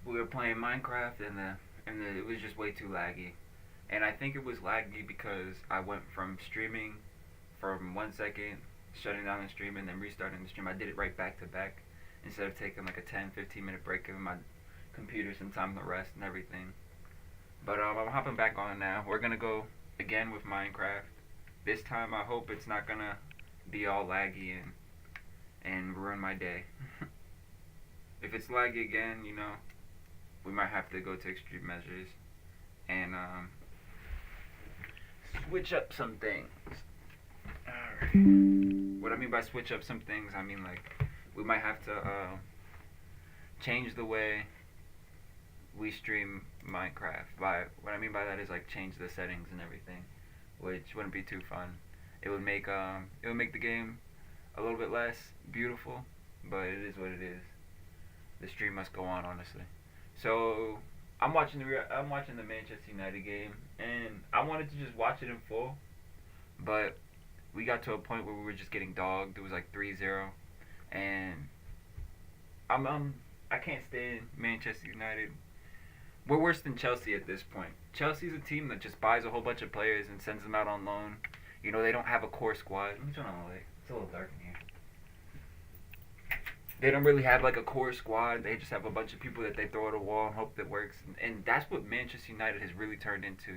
we were playing Minecraft and it was just way too laggy. And I think it was laggy because I went from streaming from 1 second, shutting down the stream, and then restarting the stream. I did it right back to back instead of taking like a 10, 15 minute break, giving my computer some time to rest and everything. But I'm hopping back on now. We're gonna go again with Minecraft. This time I hope it's not gonna be all laggy and ruin my day. If it's laggy again, we might have to go to extreme measures and switch up some things. Alright. What I mean by switch up some things, I mean like we might have to change the way we stream Minecraft. By what I mean by that is like change the settings and everything, which wouldn't be too fun. It would make the game a little bit less beautiful, but it is what it is. The stream must go on, honestly. So I'm watching the Manchester United game, and I wanted to just watch it in full, but we got to a point where we were just getting dogged. It was like 3-0, and I can't stand Manchester United. We're worse than Chelsea at this point. Chelsea's a team that just buys a whole bunch of players and sends them out on loan. They don't have a core squad. Let me turn on the light. It's a little dark in here. They don't really have like a core squad. They just have a bunch of people that they throw at a wall and hope that works. And that's what Manchester United has really turned into.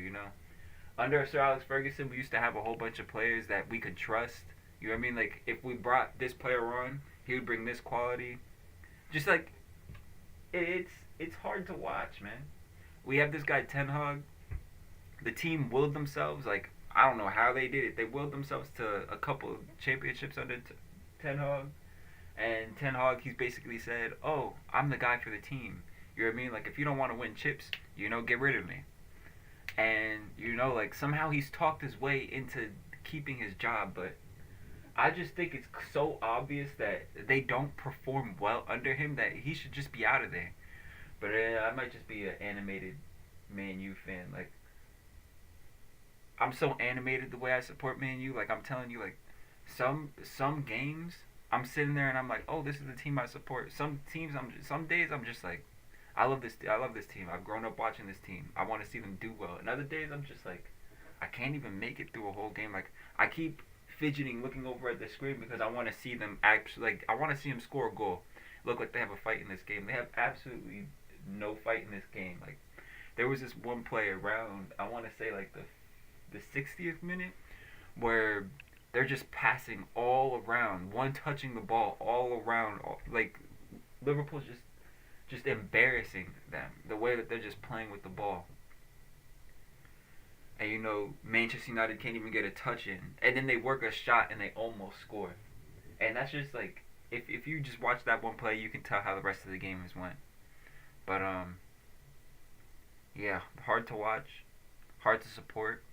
Under Sir Alex Ferguson, we used to have a whole bunch of players that we could trust. You know what I mean? Like, if we brought this player on, he would bring this quality. Just like, it's hard to watch, man. We have this guy Ten Hag. The team willed themselves. Like, I don't know how they did it. They willed themselves to a couple of championships under Ten Hag. And Ten Hag, he's basically said, "Oh, I'm the guy for the team." You know what I mean? Like, if you don't want to win chips, get rid of me. And like somehow he's talked his way into keeping his job, but I just think it's so obvious that they don't perform well under him that he should just be out of there. But I might just be an animated Man U fan. Like, I'm so animated the way I support Man U. Like, I'm telling you, like, some games I'm sitting there and I'm like, oh, this is the team I support. Some days I'm just like, I love this team. I've grown up watching this team. I want to see them do well. And other days I'm just like, I can't even make it through a whole game. Like, I keep fidgeting, looking over at the screen because I want to see them actually, like, I want to see them score a goal. Look like they have a fight in this game. They have absolutely no fight in this game. Like, there was this one play around, I want to say like the 60th minute, where they're just passing all around, one touching the ball all around. Like, Liverpool's just embarrassing them the way that they're just playing with the ball. And Manchester United can't even get a touch in, and then they work a shot and they almost score. And that's just like, if you just watch that one play, you can tell how the rest of the game has went. But yeah, hard to watch, hard to support,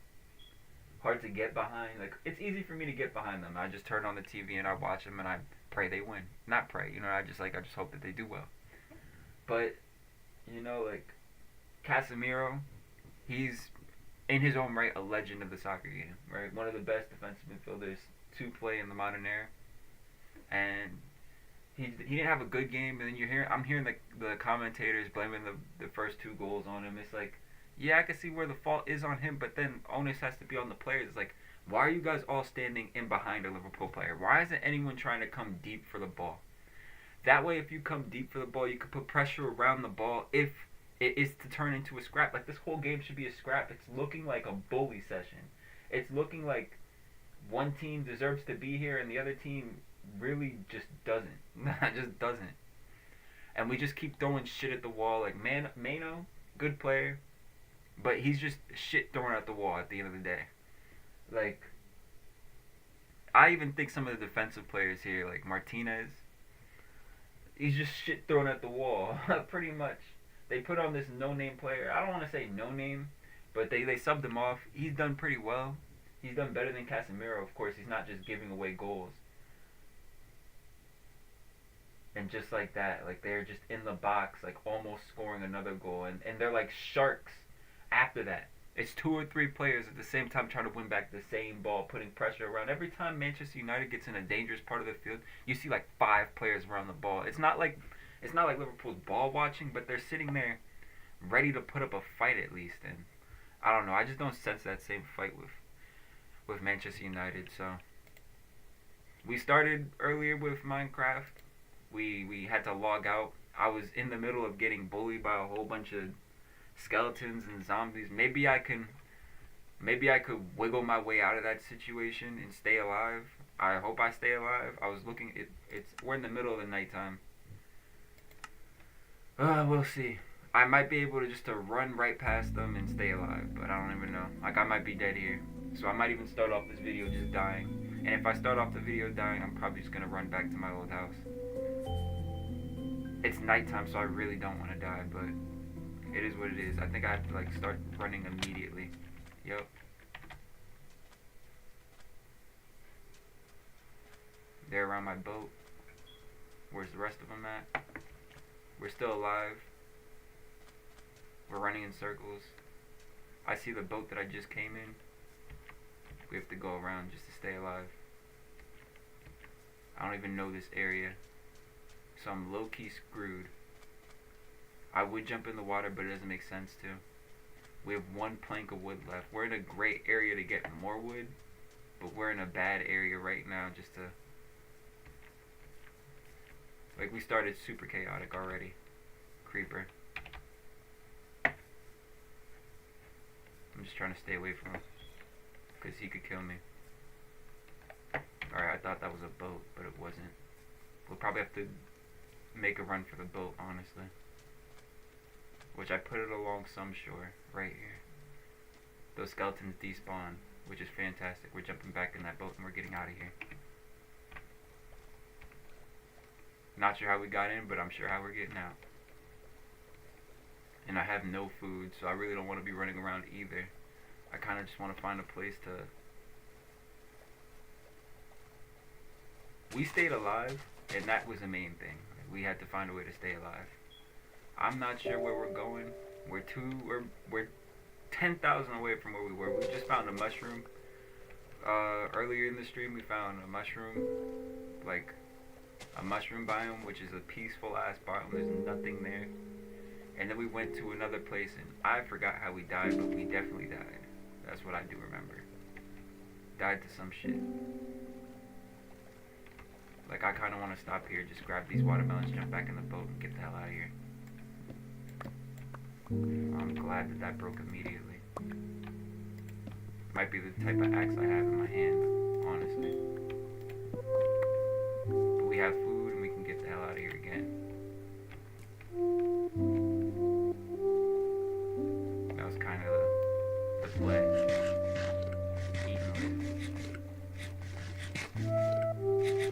hard to get behind. Like, it's easy for me to get behind them. I just turn on the TV and I watch them and I pray they win. Not pray, I just hope that they do well. But like, Casemiro, he's in his own right a legend of the soccer game, right? One of the best defensive midfielders to play in the modern era. And he didn't have a good game, and then I'm hearing the commentators blaming the first two goals on him. It's like, yeah, I can see where the fault is on him, but then onus has to be on the players. It's like, why are you guys all standing in behind a Liverpool player? Why isn't anyone trying to come deep for the ball? That way, if you come deep for the ball, you can put pressure around the ball if it is to turn into a scrap. Like, this whole game should be a scrap. It's looking like a bully session. It's looking like one team deserves to be here and the other team really just doesn't. Just doesn't. And we just keep throwing shit at the wall. Like, Mano, good player, but he's just shit thrown at the wall at the end of the day. Like, I even think some of the defensive players here, like Martinez, he's just shit thrown at the wall, pretty much. They put on this no-name player. I don't want to say no-name, but they subbed him off. He's done pretty well. He's done better than Casemiro. Of course, he's not just giving away goals. And just like that, like, they're just in the box, like, almost scoring another goal. And they're like sharks after that. It's 2 or 3 players at the same time trying to win back the same ball, putting pressure around. Every time Manchester United gets in a dangerous part of the field, you see like 5 players around the ball. It's not like it's not like Liverpool's ball watching, but they're sitting there ready to put up a fight at least. And I don't know. I just don't sense that same fight with Manchester United. So we started earlier with Minecraft. We had to log out. I was in the middle of getting bullied by a whole bunch of skeletons and zombies. Maybe I could wiggle my way out of that situation and stay alive. I hope I stay alive. I was looking. We're in the middle of the nighttime. We'll see. I might be able to run right past them and stay alive, but I don't even know. Like, I might be dead here. So I might even start off this video just dying. And if I start off the video dying, I'm probably just gonna run back to my old house. It's nighttime, so I really don't want to die, but it is what it is. I think I have to, like, start running immediately. Yep. They're around my boat. Where's the rest of them at? We're still alive. We're running in circles. I see the boat that I just came in. We have to go around just to stay alive. I don't even know this area, so I'm low-key screwed. I would jump in the water, but it doesn't make sense to. We have one plank of wood left. We're in a great area to get more wood, but we're in a bad area right now just to... Like, we started super chaotic already. Creeper. I'm just trying to stay away from him, because he could kill me. Alright, I thought that was a boat, but it wasn't. We'll probably have to make a run for the boat, honestly. Which I put it along some shore, right here. Those skeletons despawn, which is fantastic. We're jumping back in that boat and we're getting out of here. Not sure how we got in, but I'm sure how we're getting out. And I have no food, so I really don't want to be running around either. I kind of just want to find a place to... We stayed alive, and that was the main thing. We had to find a way to stay alive. I'm not sure where we're going. We're 10,000 away from where we were. We just found a mushroom. Earlier in the stream, we found a mushroom, like a mushroom biome, which is a peaceful ass biome. There's nothing there. And then we went to another place, and I forgot how we died, but we definitely died. That's what I do remember. Died to some shit. Like, I kind of want to stop here, just grab these watermelons, jump back in the boat, and get the hell out of here. I'm glad that that broke immediately. Might be the type of axe I have in my hand, honestly. But we have food, and we can get the hell out of here again. That was kind of the play.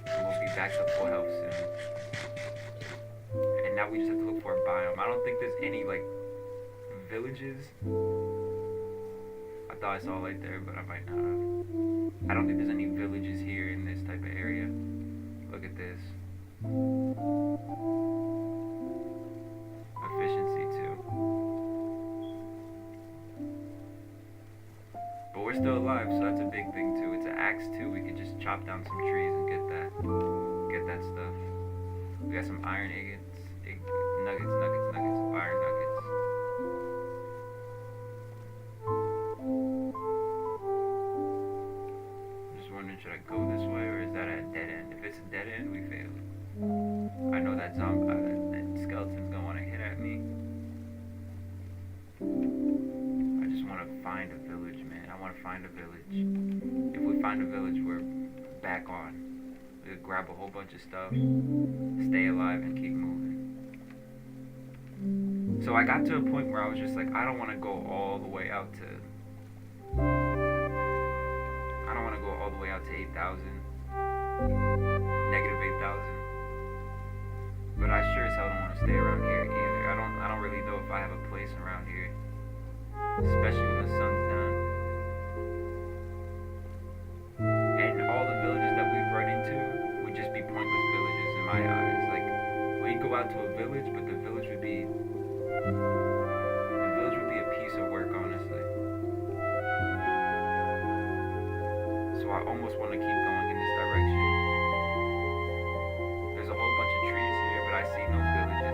We'll be back to full health soon. And now we just have to look for a biome. I don't think there's any, like, villages. I thought I saw a light there, but I might not have. I don't think there's any villages here in this type of area. Look at this. Efficiency too. But we're still alive, so that's a big thing too. It's an axe too. We could just chop down some trees and get that stuff. We got some iron nuggets, iron nuggets. I'm just wondering, should I go this way or is that a dead end? If it's a dead end, we failed. I know that that skeleton's gonna want to hit at me. I just want to find a village, man. I want to find a village. If we find a village, we're back on. We'll grab a whole bunch of stuff, stay alive, and keep moving. So I got to a point where I was just like, I don't want to go all the way out to... I don't want to go all the way out to 8,000. Negative 8,000. But I sure as hell don't want to stay around here either. I don't really know if I have a place around here. Especially when the sun's down. And all the villages that we've run into would just be pointless villages in my eyes. Like, we'd go out to a village, but the village would be a piece of work, honestly. So I almost want to keep going in this direction. There's a whole bunch of trees here, but I see no villages.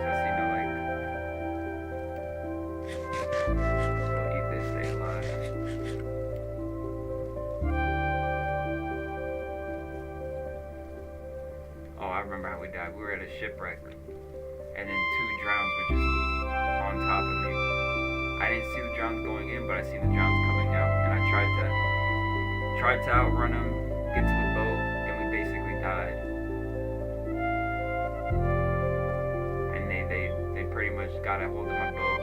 boy died. We were at a shipwreck, and then two drowns were just on top of me. I didn't see the drowns going in, but I seen the drowns coming out, and I tried to outrun them, get to the boat, and we basically died. And they pretty much got a hold of my boat.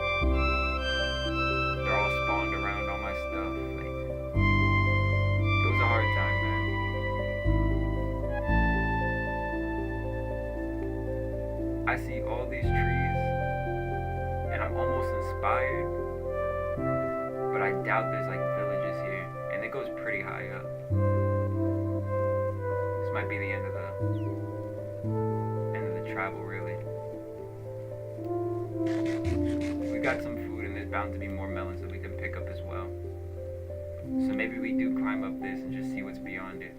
They're all spawned around all my stuff. Like, it was a hard time, man. I see all these trees, and I'm almost inspired, but I doubt there's like villages here, and it goes pretty high up. This might be the end of the travel, really. We got some food, and there's bound to be more melons that we can pick up as well. So maybe we do climb up this and just see what's beyond it.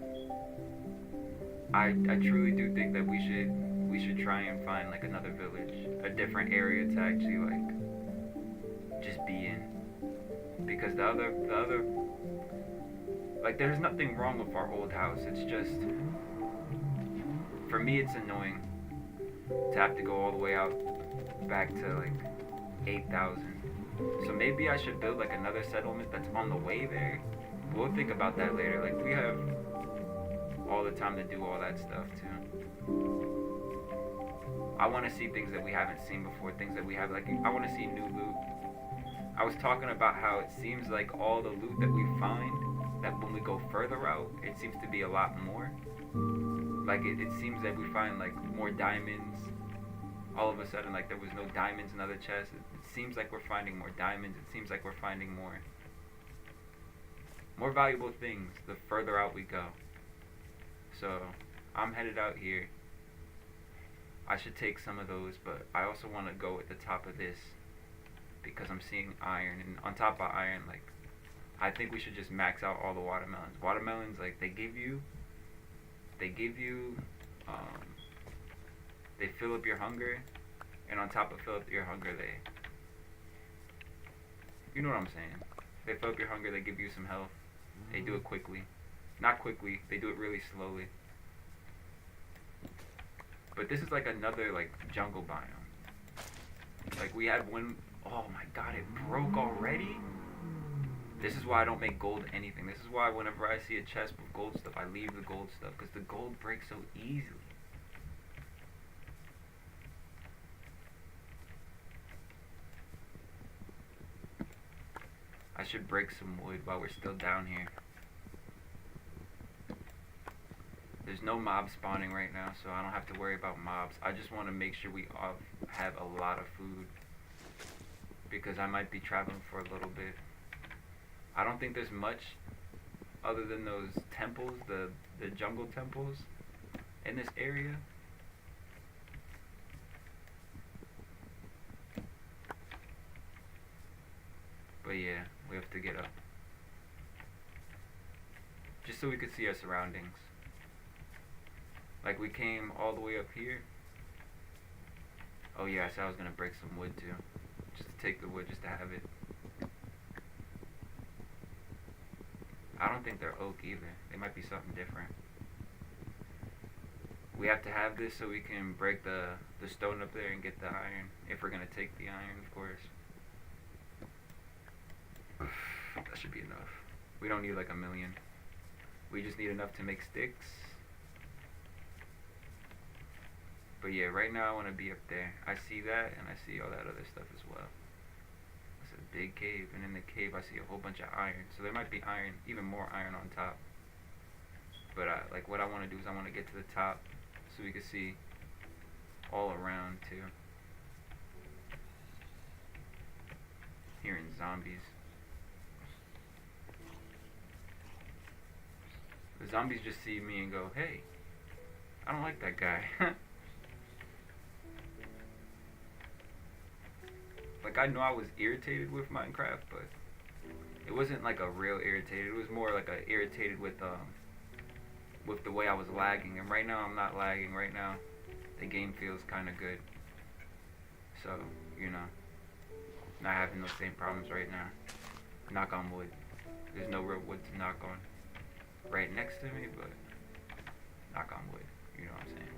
I truly do think that we should try and find like another village, a different area to actually like just be in. Because the other like there's nothing wrong with our old house. It's just, for me it's annoying to have to go all the way out back to like 8,000. So maybe I should build like another settlement that's on the way there. We'll think about that later. Like we have all the time to do all that stuff too. I want to see things that we haven't seen before, things that we have, like, I want to see new loot. I was talking about how it seems like all the loot that we find, that when we go further out, it seems to be a lot more. Like, it seems that we find, like, more diamonds. All of a sudden, like, there was no diamonds in other chests. It seems like we're finding more diamonds. It seems like we're finding more valuable things the further out we go. So, I'm headed out here. I should take some of those, but I also want to go at the top of this because I'm seeing iron, and on top of iron, like, I think we should just max out all the watermelons. Watermelons, like, they fill up your hunger, and on top of fill up your hunger, you know what I'm saying? They fill up your hunger, they give you some health. They do it quickly. Not quickly, they do it really slowly. But this is like another like jungle biome. Like we had one, oh my god, it broke already? This is why I don't make gold anything. This is why whenever I see a chest with gold stuff, I leave the gold stuff, because the gold breaks so easily. I should break some wood while we're still down here. There's no mob spawning right now, so I don't have to worry about mobs. I just want to make sure we all have a lot of food, because I might be traveling for a little bit. I don't think there's much other than those temples, the jungle temples in this area. But yeah, we have to get up. Just so we could see our surroundings. Like we came all the way up here. Oh yeah, I said I was gonna break some wood too. Just to take the wood, just to have it. I don't think they're oak either. They might be something different. We have to have this so we can break the stone up there and get the iron. If we're gonna take the iron, of course. That should be enough. We don't need like 1,000,000. We just need enough to make sticks. But yeah, right now I want to be up there. I see that, and I see all that other stuff as well. It's a big cave, and in the cave I see a whole bunch of iron. So there might be iron, even more iron on top. But like what I want to do is I want to get to the top so we can see all around too. Hearing zombies. The zombies just see me and go, hey, I don't like that guy. Like, I know I was irritated with Minecraft, but it wasn't like a real irritated. It was more like a irritated with the way I was lagging. And right now I'm not lagging. Right now the game feels kind of good. So, you know, not having those same problems right now. Knock on wood. There's no real wood to knock on right next to me, but knock on wood. You know what I'm saying?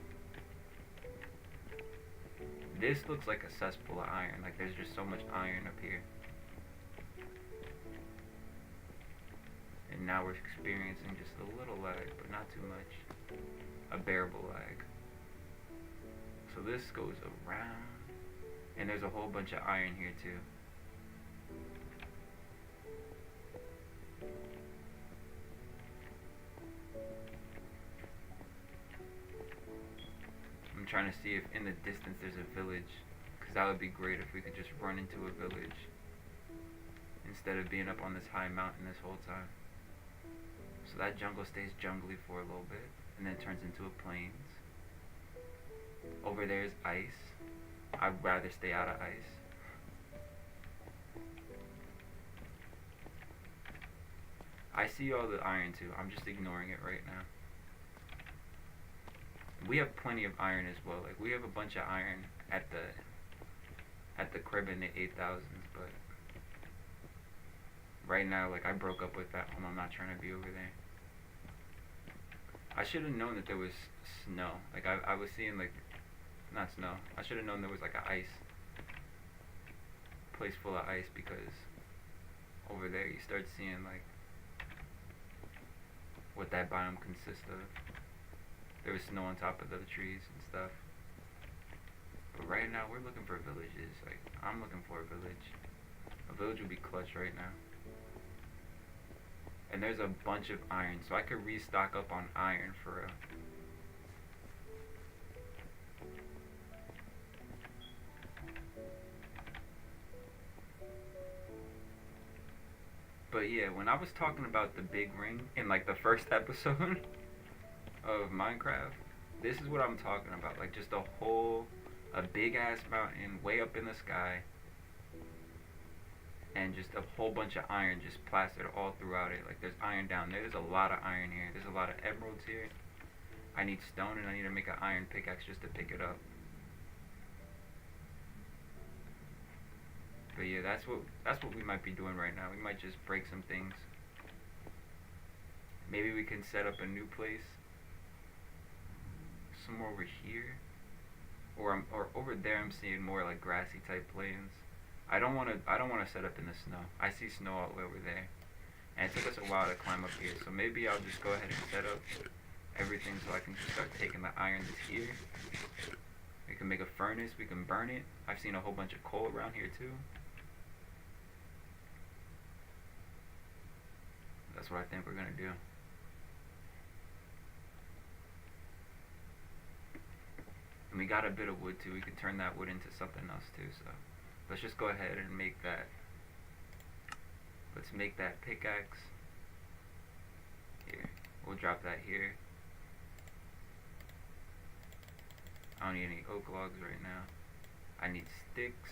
This looks like a cesspool of iron. Like there's just so much iron up here. And now we're experiencing just a little lag, but not too much. A bearable lag. So this goes around. And there's a whole bunch of iron here too. I'm trying to see if in the distance there's a village. Because that would be great if we could just run into a village. Instead of being up on this high mountain this whole time. So that jungle stays jungly for a little bit. And then turns into a plains. Over there is ice. I'd rather stay out of ice. I see all the iron too. I'm just ignoring it right now. We have plenty of iron as well. Like we have a bunch of iron at the crib in the 8,000s, but right now, like I broke up with that home. I'm not trying to be over there. I should have known that there was snow. Like I was seeing like, not snow. I should have known there was like a ice place full of ice, because over there you start seeing like what that biome consists of. There was snow on top of the trees and stuff. But right now we're looking for villages. Like I'm looking for a village. A village would be clutch right now. And there's a bunch of iron, so I could restock up on iron for real. But yeah, when I was talking about the big ring in like the first episode of Minecraft, this is what I'm talking about. Like just a big ass mountain way up in the sky, and just a whole bunch of iron just plastered all throughout it. Like there's iron down there. There's a lot of iron here. There's a lot of emeralds here. I need stone, and I need to make an iron pickaxe just to pick it up. But yeah, that's what we might be doing right now. We might just break some things. Maybe we can set up a new place somewhere over here, or over there. I'm seeing more like grassy type plains. I don't want to set up in the snow. I see snow all the way over there, and it took us a while to climb up here. So maybe I'll just go ahead and set up everything so I can just start taking the iron that's here. We can make a furnace. We can burn it. I've seen a whole bunch of coal around here too. That's what I think we're gonna do. And we got a bit of wood too. We could turn that wood into something else too. So let's just go ahead and make that. Let's make that pickaxe. Here. We'll drop that here. I don't need any oak logs right now. I need sticks.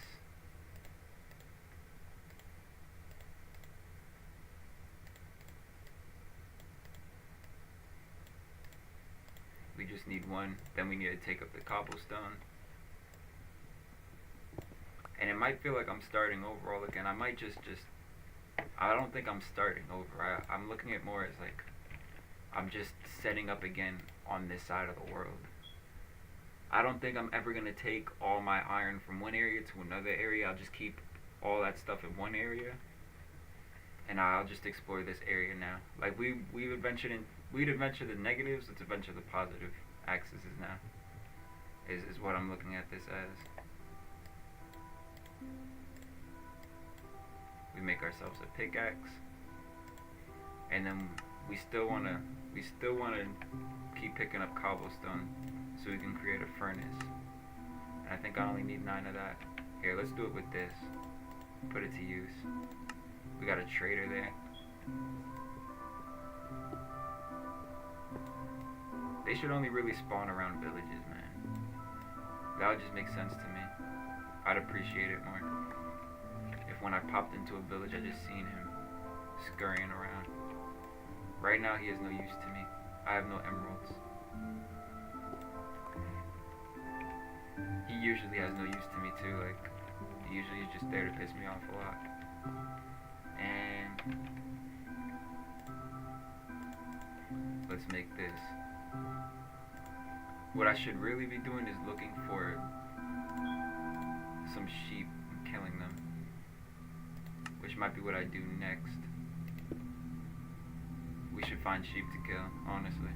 We just need one. Then we need to take up the cobblestone. And it might feel like I'm starting over all again. I might just I don't think I'm starting over. I'm looking at more as like I'm just setting up again on this side of the world. I don't think I'm ever gonna take all my iron from one area to another area. I'll just keep all that stuff in one area, and I'll just explore this area now. Like we'd adventure the negatives. Let's adventure the positive axes now. Is what I'm looking at this as. We make ourselves a pickaxe, and then we still wanna keep picking up cobblestone so we can create a furnace. And I think I only need 9 of that. Here, let's do it with this. Put it to use. We got a trader there. They should only really spawn around villages, man. That would just make sense to me. I'd appreciate it more if when I popped into a village I just seen him scurrying around. Right now he has no use to me. I have no emeralds. He usually has no use to me too. Like he usually is just there to piss me off a lot. And let's make this. What I should really be doing is looking for some sheep and killing them, which might be what I do next. We should find sheep to kill, honestly.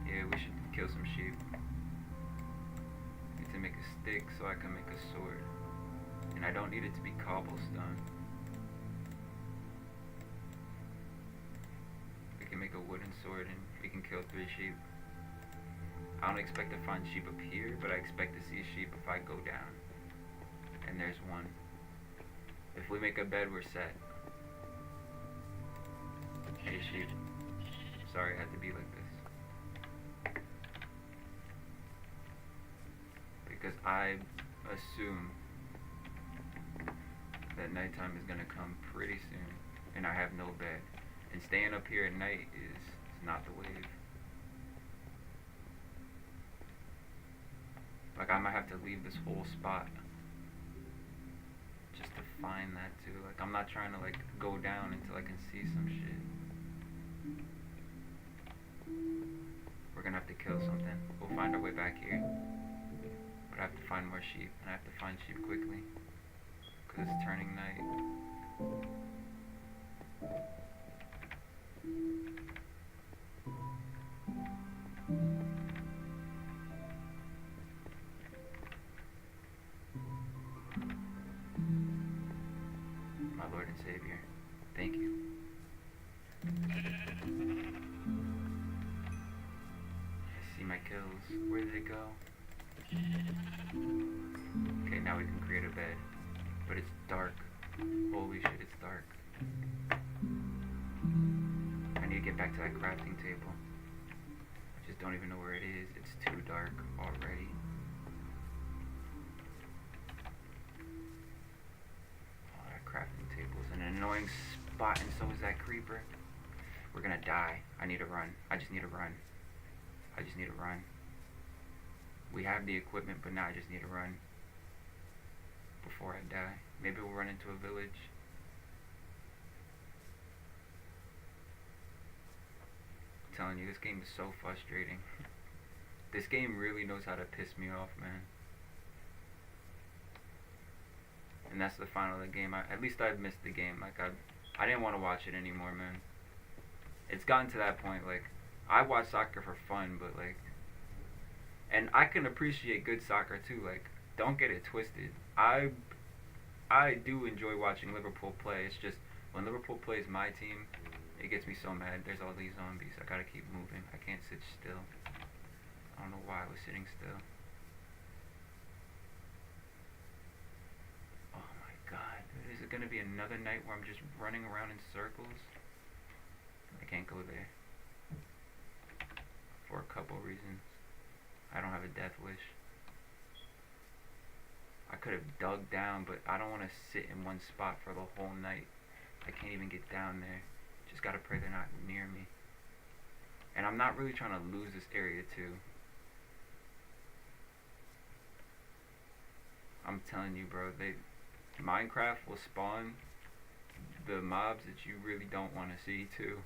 Yeah, we should kill some sheep. I need to make a stick so I can make a sword. And I don't need it to be cobblestone. We can make a wooden sword and we can kill 3 sheep. I don't expect to find sheep up here, but I expect to see a sheep if I go down. And there's one. If we make a bed, we're set. Hey sheep. Sorry it had to be like this. Because I assume that nighttime is gonna come pretty soon. And I have no bed. And staying up here at night is not the wave. Like I might have to leave this whole spot just to find that too. Like I'm not trying to like go down until I can see some shit. We're gonna have to kill something. We'll find our way back here. But I have to find more sheep, and I have to find sheep quickly. Because it's turning night. My Lord and Savior, thank you. I see my kills. Where did it go? Okay, now we can create a bed. But it's dark. Holy shit, it's dark. I need to get back to that crafting table. I just don't even know where it is. It's too dark already. Oh, that crafting table is an annoying spot, and so is that creeper. We're gonna die. I need to run. I just need to run. I just need to run. We have the equipment, but now I just need to run before I die. Maybe we'll run into a village. I'm telling you, this game is so frustrating. This game really knows how to piss me off, man. And that's the final of the game. At least I've missed the game. Like I didn't want to watch it anymore, man. It's gotten to that point. Like I watch soccer for fun, but like, and I can appreciate good soccer too. Like, don't get it twisted. I do enjoy watching Liverpool play. It's just when Liverpool plays my team, it gets me so mad. There's all these zombies. I gotta keep moving. I can't sit still. I don't know why I was sitting still. Oh my god. Is it gonna be another night where I'm just running around in circles? I can't go there. For a couple reasons. I don't have a death wish. I could have dug down, but I don't want to sit in one spot for the whole night. I can't even get down there. Just gotta pray they're not near me. And I'm not really trying to lose this area too. I'm telling you, bro, Minecraft will spawn the mobs that you really don't want to see too.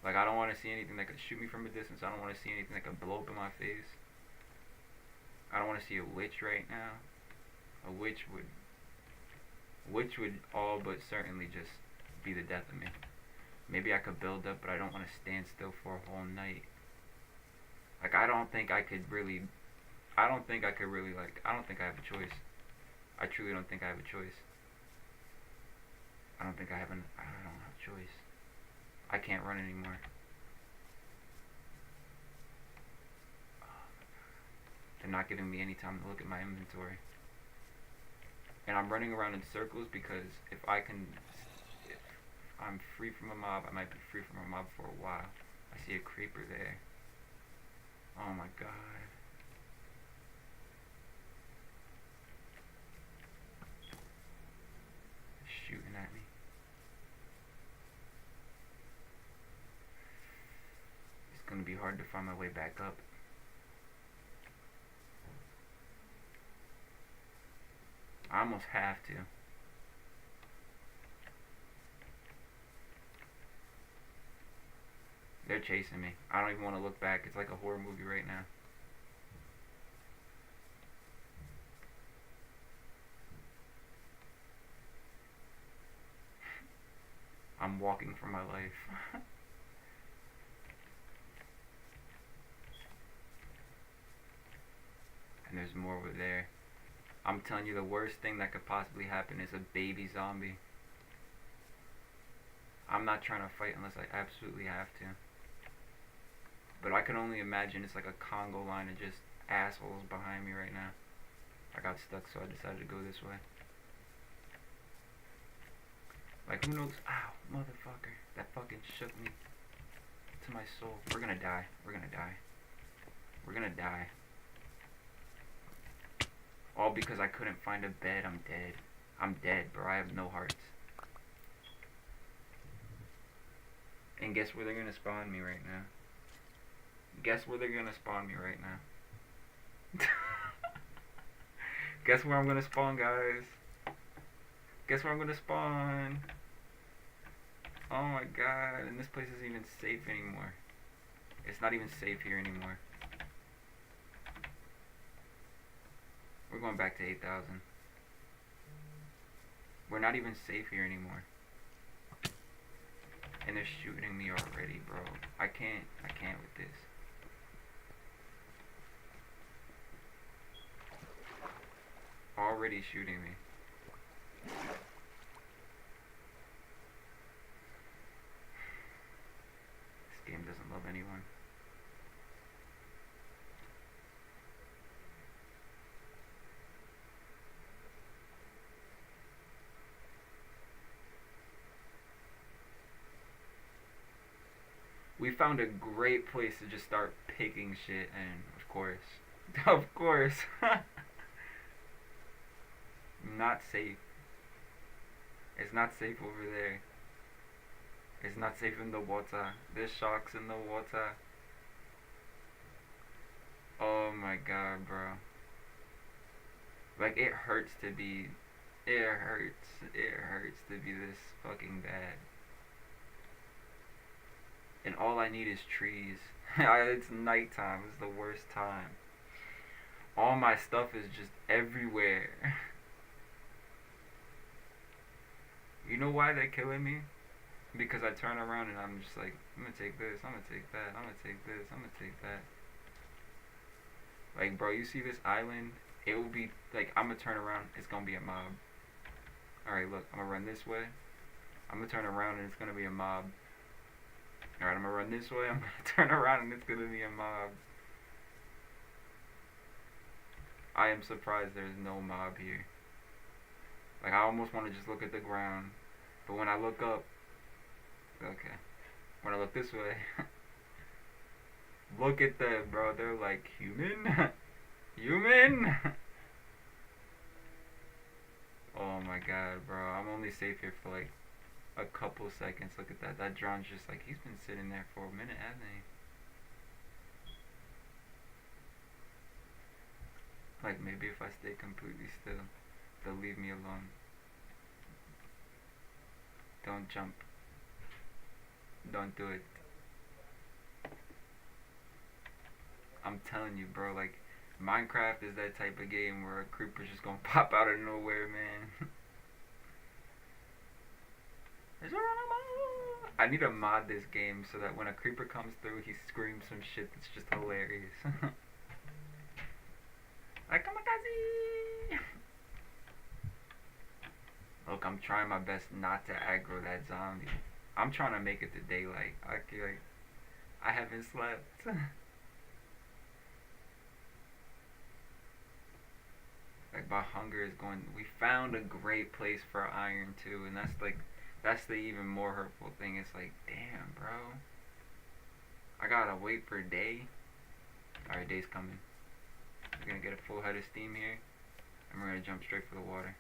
Like I don't want to see anything that could shoot me from a distance. I don't want to see anything that could blow up in my face. I don't want to see a witch right now. A witch would all but certainly just be the death of me. Maybe I could build up, but I don't want to stand still for a whole night. Like I don't think I could really like, I don't think I have a choice. I truly don't think I have a choice. I don't have a choice. I can't run anymore. They're not giving me any time to look at my inventory. And I'm running around in circles because if I'm free from a mob, I might be free from a mob for a while. I see a creeper there. Oh my god. They're shooting at me. It's gonna be hard to find my way back up. I almost have to. They're chasing me. I don't even want to look back. It's like a horror movie right now. I'm walking for my life. And there's more over there. I'm telling you, the worst thing that could possibly happen is a baby zombie. I'm not trying to fight unless I absolutely have to. But I can only imagine it's like a Congo line of just assholes behind me right now. I got stuck, so I decided to go this way. Like, who knows? Ow, motherfucker. That fucking shook me to my soul. We're gonna die. We're gonna die. We're gonna die. All because I couldn't find a bed. I'm dead. I'm dead, bro. I have no hearts. And guess where they're gonna spawn me right now? Guess where they're gonna spawn me right now? Guess where I'm gonna spawn, guys? Guess where I'm gonna spawn? Oh my god, and this place isn't even safe anymore. It's not even safe here anymore. We're going back to 8,000. We're not even safe here anymore. And they're shooting me already, bro. I can't with this. Already shooting me. This game doesn't love anyone. We found a great place to just start picking shit, and of course, not safe. It's not safe over there. It's not safe in the water. There's sharks in the water. Oh my god, bro. Like, it hurts to be this fucking bad. And all I need is trees. It's nighttime. It's the worst time. All my stuff is just everywhere. You know why they're killing me? Because I turn around and I'm just like, I'm gonna take this, I'm gonna take that, I'm gonna take this, I'm gonna take that. Like, bro, you see this island? It will be, like, I'm gonna turn around, it's gonna be a mob. Alright, look, I'm gonna run this way. I'm gonna turn around and it's gonna be a mob. Alright, I'm gonna run this way, I'm gonna turn around and it's gonna be a mob. I am surprised there's no mob here. Like, I almost want to just look at the ground. But when I look up, okay. When I look this way, look at them, bro. They're like, human? Human? Oh my god, bro. I'm only safe here for like a couple seconds. Look at that. That drone's just like, he's been sitting there for a minute, hasn't he? Like, maybe if I stay completely still, they'll leave me alone. Don't jump. Don't do it. I'm telling you, bro, like, Minecraft is that type of game where a creeper's just gonna pop out of nowhere, man. I need to mod this game so that when a creeper comes through, he screams some shit that's just hilarious. Like, kamikaze! Look, I'm trying my best not to aggro that zombie. I'm trying to make it to daylight. I haven't slept. Like, my hunger is going. We found a great place for iron too, and that's the even more hurtful thing. It's like, damn, bro. I gotta wait for day. Alright, day's coming. We're gonna get a full head of steam here, and we're gonna jump straight for the water.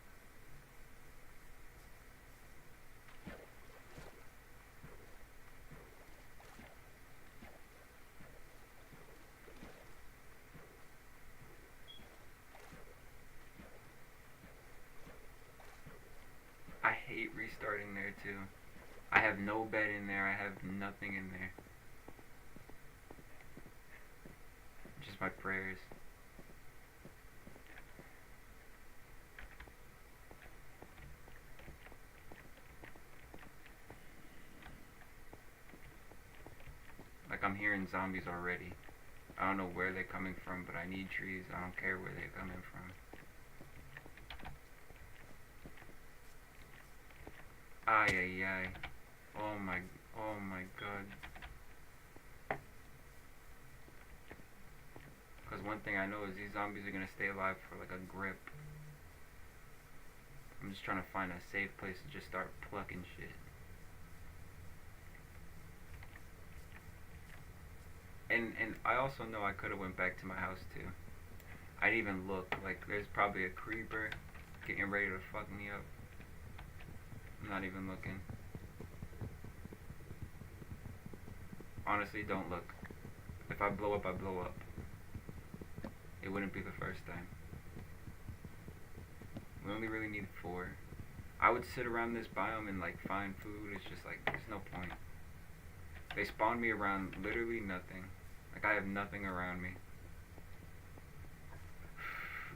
I hate restarting there too. I have no bed in there, I have nothing in there. Just my prayers. hearing zombies already. I don't know where they're coming from, but I need trees. I don't care where they're coming from. Ay, ay, ay. Oh my god. Because one thing I know is these zombies are gonna stay alive for like a grip. I'm just trying to find a safe place to just start plucking shit. And I also know I could have went back to my house too. I didn't even look. Like there's probably a creeper getting ready to fuck me up. I'm not even looking. Honestly, don't look. If I blow up, I blow up. It wouldn't be the first time. We only really need 4. I would sit around this biome and like find food. It's just like there's no point. They spawned me around literally nothing. Like I have nothing around me.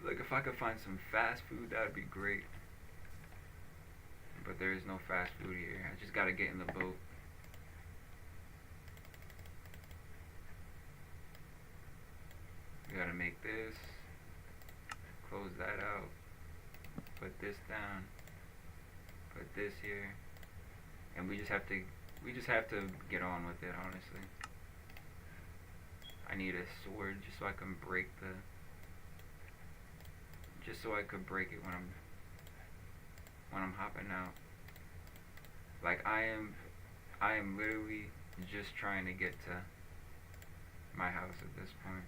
Like if I could find some fast food, that would be great. But there is no fast food here. I just gotta get in the boat. We gotta make this. Close that out. Put this down. Put this here. And we just have to get on with it, honestly. I need a sword just so I can break the it when I'm hopping out. Like I am literally just trying to get to my house at this point.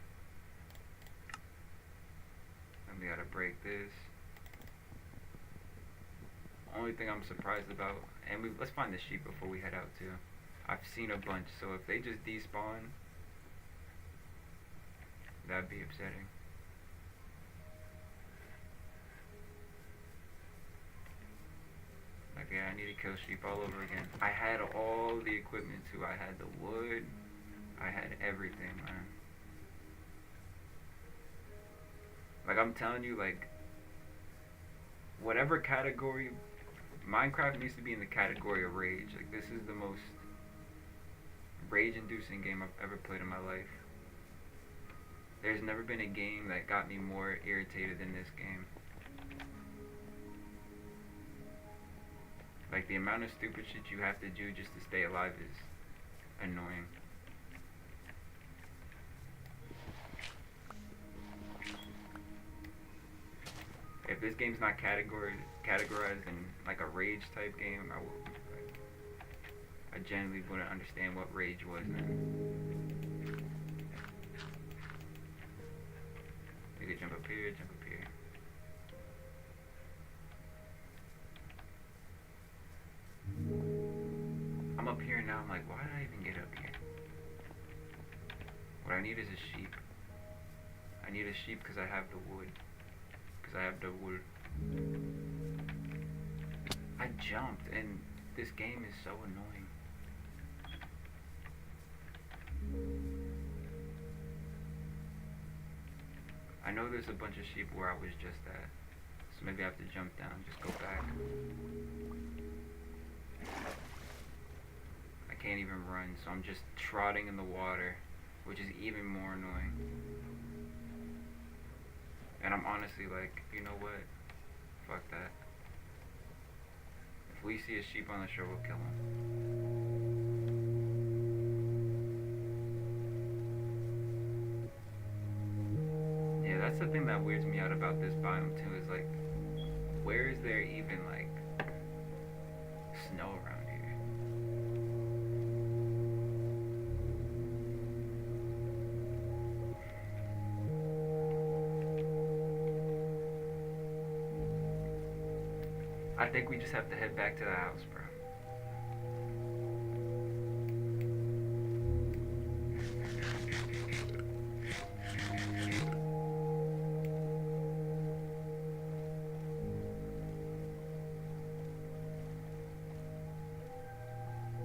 And we gotta break this. Only thing I'm surprised about, and let's find the sheep before we head out too. I've seen a bunch, so if they just despawn, that'd be upsetting. Like, yeah, I need to kill sheep all over again. I had all the equipment too. I had the wood. I had everything, man. Like, I'm telling you, like, whatever category, Minecraft needs to be in the category of rage. Like, this is the most rage-inducing game I've ever played in my life. There's never been a game that got me more irritated than this game. Like, the amount of stupid shit you have to do just to stay alive is annoying. If this game's not categorized in like a rage type game, I genuinely wouldn't understand what rage was then. You could jump up here, jump up here. I'm up here now, I'm like, why did I even get up here? What I need is a sheep. I need a sheep because I have the wood. I have the wood. I jumped and this game is so annoying. I know there's a bunch of sheep where I was just at, so maybe I have to jump down, just go back. I can't even run, so I'm just trotting in the water, which is even more annoying. And I'm honestly like, you know what? Fuck that. If we see a sheep on the shore, we'll kill him. Yeah, that's the thing that weirds me out about this biome too, is like, where is there even like snow around here? I think we just have to head back to the house, bro.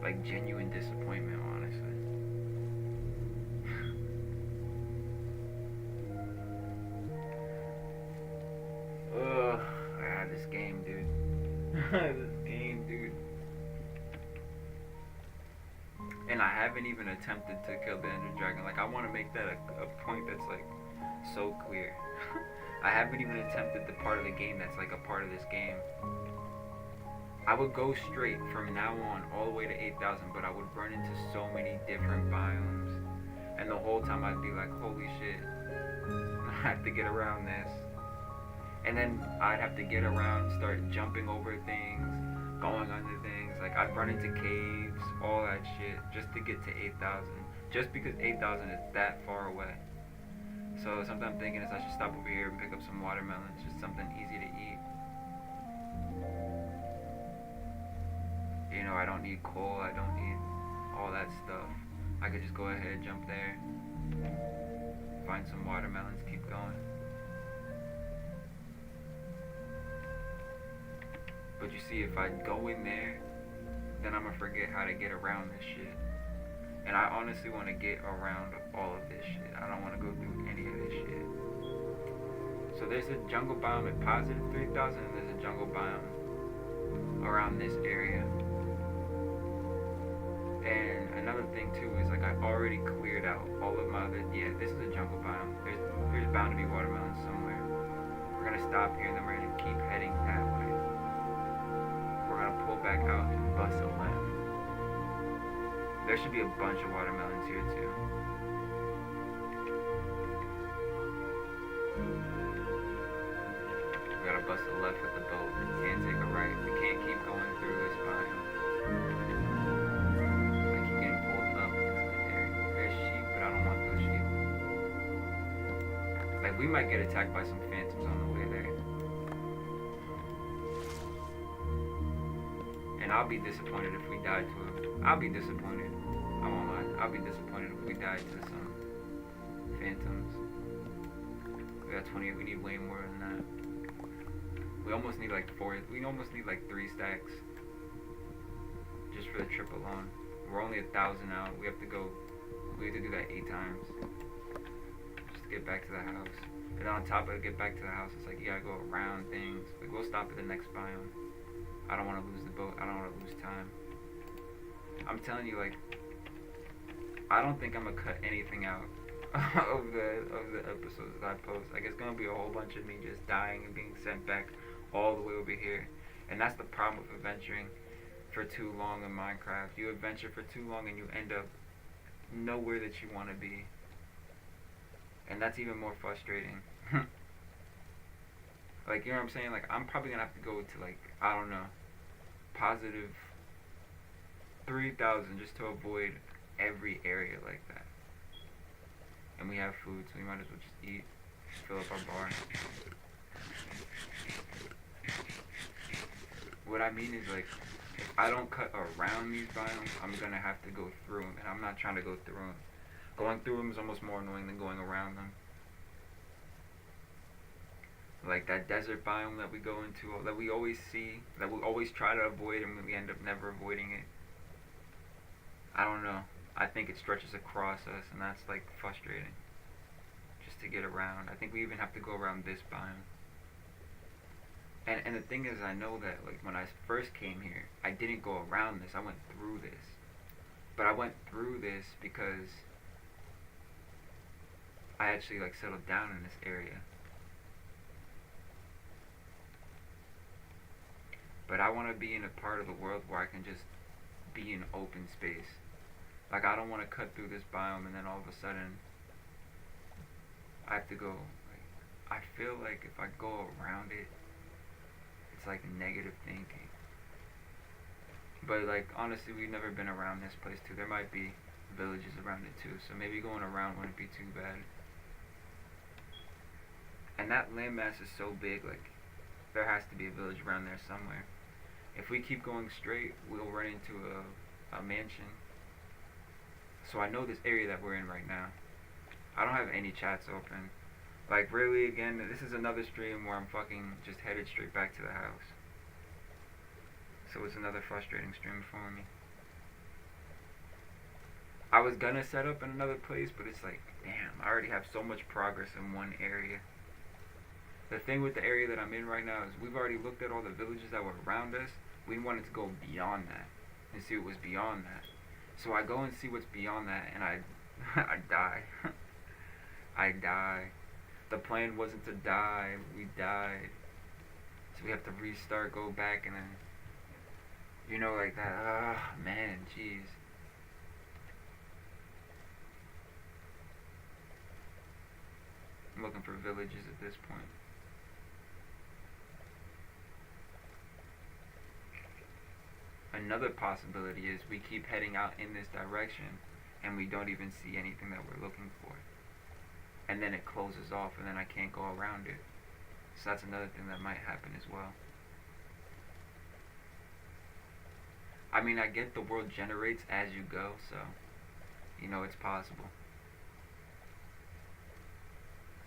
Like genuine disappointment, honestly. Ugh, this game, dude. This game, dude. And I haven't even attempted to kill the Ender Dragon. Like, I want to make that a point that's, like, so clear. I haven't even attempted the part of the game that's, like, a part of this game. I would go straight from now on all the way to 8,000, but I would run into so many different biomes. And the whole time I'd be like, holy shit, I have to get around this. And then I'd have to get around, start jumping over things, going under things. Like, I'd run into caves, all that shit, just to get to 8,000. Just because 8,000 is that far away. So something I'm thinking is I should stop over here and pick up some watermelons, just something easy to eat. You know, I don't need coal, I don't need all that stuff. I could just go ahead, jump there, find some watermelons, keep going. But you see, if I go in there, then I'm gonna forget how to get around this shit. And I honestly want to get around all of this shit. I don't want to go through any of this shit. So there's a jungle biome at positive 3,000, and there's a jungle biome around this area. And another thing too is, like, I already cleared out all of my other. Yeah, this is a jungle biome. There's bound to be watermelons somewhere. We're gonna stop here, and then we're gonna keep heading that way. We're gonna pull back out and bust a left. There should be a bunch of watermelons here too. We gotta bust a left with the boat and take a right. We can't keep going through this biome. I keep getting pulled up into the area. There's sheep, but I don't want those sheep. Like, we might get attacked by some phantoms on the way there. And I'll be disappointed if we die to him. I'll be disappointed. I won't lie. I'll be disappointed if we die to some phantoms. We got 28. We need way more than that. We almost need like 4. We almost need like 3 stacks. Just for the trip alone. We're only 1,000 out. We have to go. We have to do that 8 times. Just to get back to the house. And on top of it, get back to the house, it's like you gotta go around things. Like, we'll stop at the next biome. I don't want to lose the boat. I don't want to lose time. I'm telling you, like, I don't think I'm gonna cut anything out of the episodes that I post. Like, it's gonna be a whole bunch of me just dying and being sent back all the way over here. And that's the problem with adventuring for too long in Minecraft. You adventure for too long and you end up nowhere that you want to be. And that's even more frustrating. Like, you know what I'm saying? Like, I'm probably gonna have to go to, like, I don't know, positive 3,000 just to avoid every area like that. And we have food, so we might as well just eat, fill up our barn. What I mean is, like, if I don't cut around these biomes, I'm gonna have to go through them, and I'm not trying to go through them. Going through them is almost more annoying than going around them. Like that desert biome that we go into, that we always see, that we always try to avoid, and we end up never avoiding it. I don't know. I think it stretches across us, and that's, like, frustrating. Just to get around. I think we even have to go around this biome. And the thing is, I know that, like, when I first came here, I didn't go around this. I went through this. But I went through this because I actually, like, settled down in this area. But I want to be in a part of the world where I can just be in open space. Like, I don't want to cut through this biome and then all of a sudden I have to go, like, I feel like if I go around it, it's like negative thinking. But, like, honestly, we've never been around this place too. There might be villages around it too, so maybe going around wouldn't be too bad. And that landmass is so big, like, there has to be a village around there somewhere. If we keep going straight, we'll run into a mansion. So I know this area that we're in right now. I don't have any chats open. Like, really, again, this is another stream where I'm fucking just headed straight back to the house. So it's another frustrating stream for me. I was gonna set up in another place, but it's like, damn, I already have so much progress in one area. The thing with the area that I'm in right now is we've already looked at all the villages that were around us. We wanted to go beyond that and see what was beyond that. So I go and see what's beyond that, and I, I die. I die. The plan wasn't to die. We died. So we have to restart, go back, and then, like that. Ah, man, jeez. I'm looking for villages at this point. Another possibility is we keep heading out in this direction and we don't even see anything that we're looking for. And then it closes off and then I can't go around it. So that's another thing that might happen as well. I mean, I get the world generates as you go, so, it's possible.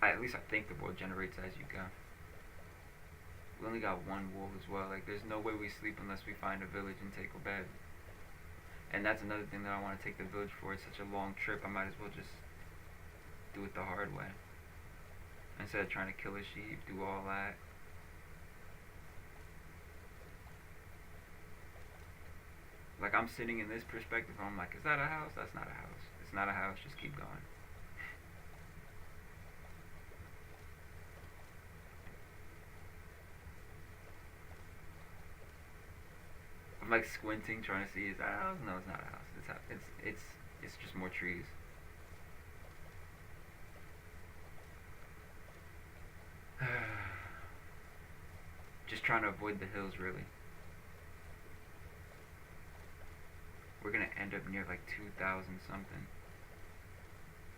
At least I think the world generates as you go. We only got one wool as well. Like, there's no way we sleep unless we find a village and take a bed. And that's another thing that I want to take the village for. It's such a long trip, I might as well just do it the hard way. Instead of trying to kill a sheep, do all that. Like, I'm sitting in this perspective, I'm like, is that a house? That's not a house. It's not a house, just keep going. I'm like squinting, trying to see, is that a house? No, it's not a house. It's just more trees. Just trying to avoid the hills, really. We're gonna end up near like 2,000 something.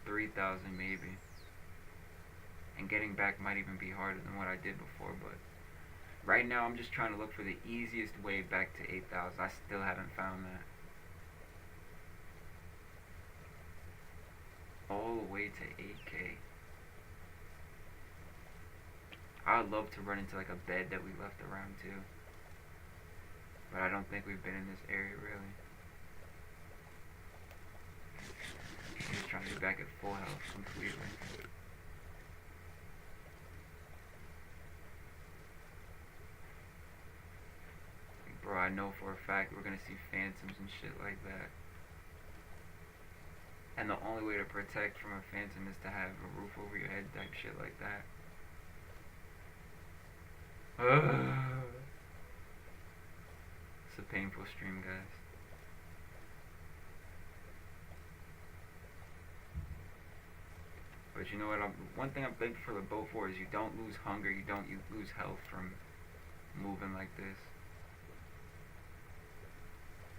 3,000 maybe. And getting back might even be harder than what I did before, but right now I'm just trying to look for the easiest way back to 8,000. I still haven't found that. All the way to 8K. I would love to run into like a bed that we left around too. But I don't think we've been in this area really. I'm just trying to get back at full health completely. Bro, I know for a fact we're gonna see phantoms and shit like that. And the only way to protect from a phantom is to have a roof over your head type shit like that. It's a painful stream, guys. But you know what? One thing I'm thankful for the boat for is you don't lose hunger, you don't lose health from moving like this.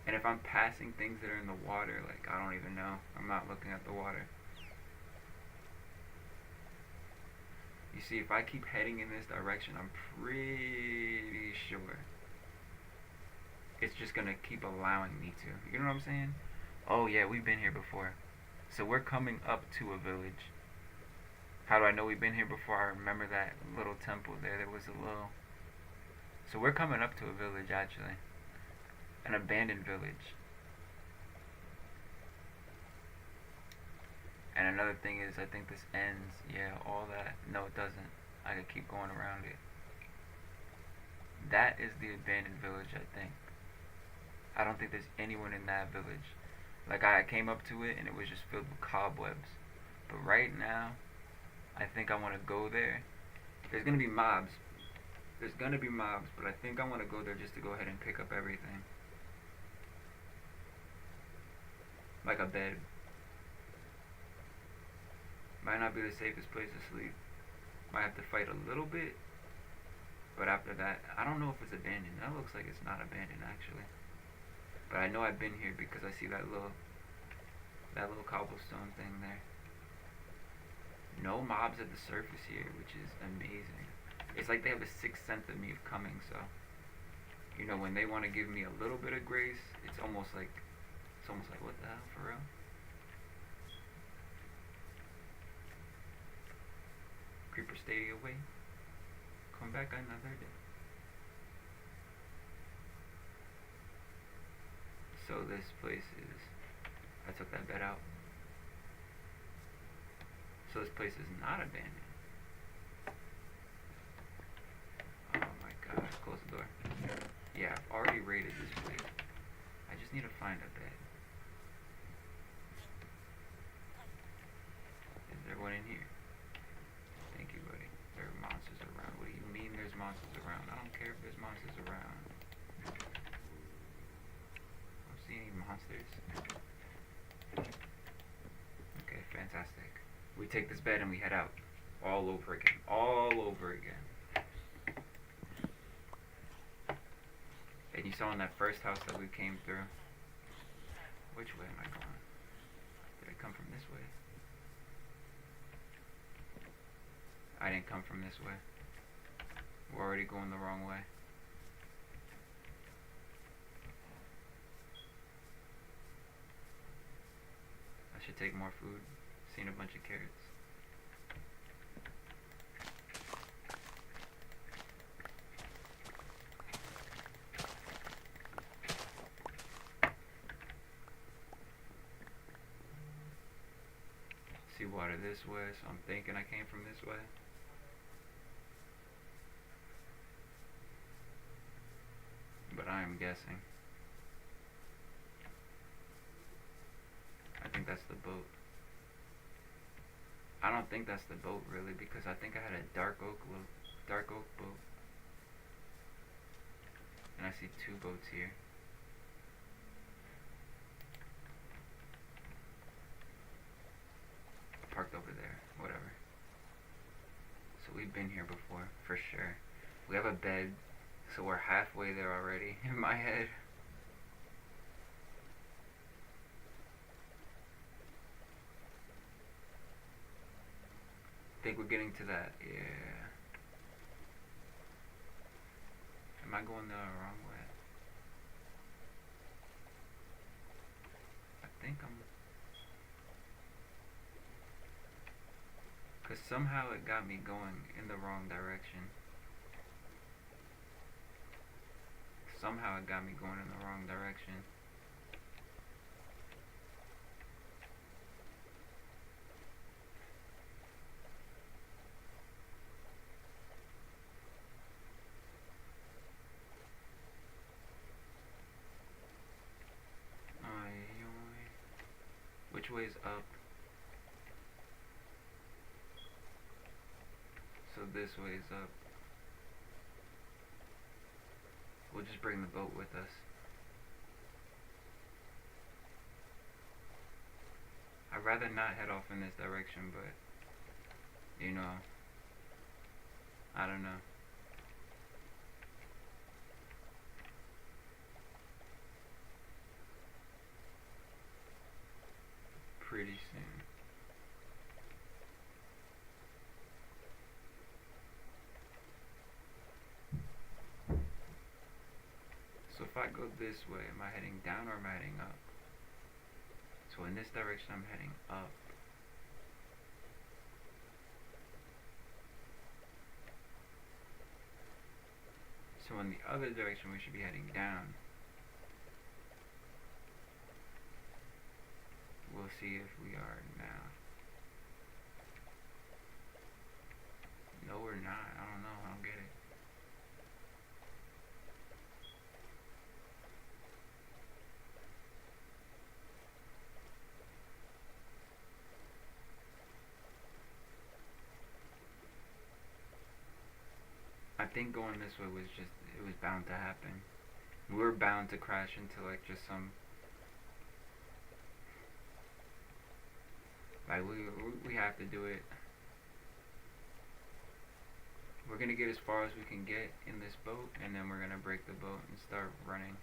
And if I'm passing things that are in the water, like, I don't even know. I'm not looking at the water. You see, if I keep heading in this direction, I'm pretty sure it's just gonna keep allowing me to. You know what I'm saying? Oh yeah, we've been here before. So we're coming up to a village. How do I know we've been here before? I remember that little temple there. There was a little... So we're coming up to a village, actually. An abandoned village. And another thing is, I think this ends. Yeah, all that. No, it doesn't. I could keep going around it. That is the abandoned village, I think. I don't think there's anyone in that village. Like, I came up to it and it was just filled with cobwebs. But right now, I think I want to go there. There's going to be mobs. There's going to be mobs, but I think I want to go there just to go ahead and pick up everything. Like a bed. Might not be the safest place to sleep. Might have to fight a little bit. But after that, I don't know if it's abandoned. That looks like it's not abandoned, actually. But I know I've been here because I see that little cobblestone thing there. No mobs at the surface here, which is amazing. It's like they have a sixth sense of me of coming, so when they want to give me a little bit of grace, it's almost like what the hell, for real? Creeper stay away. Come back another day. So this place is... I took that bed out. So this place is not abandoned. Oh my gosh, close the door. Yeah, I've already raided this place. I just need to find a bed. one in here. Thank you, buddy. There are monsters around. What do you mean there's monsters around? I don't care if there's monsters around. I don't see any monsters. Okay, fantastic. We take this bed and we head out. All over again. All over again. And you saw in that first house that we came through. Which way am I going? Did I come from this way? I didn't come from this way. We're already going the wrong way. I should take more food. Seen a bunch of carrots. See water this way, so I'm thinking I came from this way. But I am guessing. I think that's the boat. I don't think that's the boat really, because I think I had a dark oak boat. And I see two boats here. Parked over there, whatever. So we've been here before, for sure. We have a bed, so we're halfway there already, in my head. Think we're getting to that, yeah. Am I going the wrong way? I think I'm... Because somehow it got me going in the wrong direction. Somehow it got me going in the wrong direction. Which way is up? So this way is up. We'll just bring the boat with us. I'd rather not head off in this direction, but, you know, I don't know. Pretty soon. So if I go this way, am I heading down or am I heading up? So in this direction I'm heading up. So in the other direction we should be heading down. We'll see if we are now. No, we're not. I don't know. I don't get it. I think going this way was just, it was bound to happen. We were bound to crash into like just some, like we have to do it. We're gonna get as far as we can get in this boat, and then we're gonna break the boat and start running.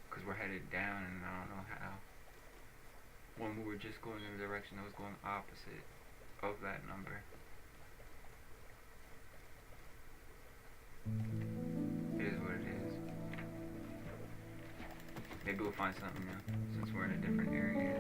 Cause we're headed down, and I don't know how. When we were just going in a direction that was going opposite of that number. It is what it is. Maybe we'll find something new, since we're in a different area.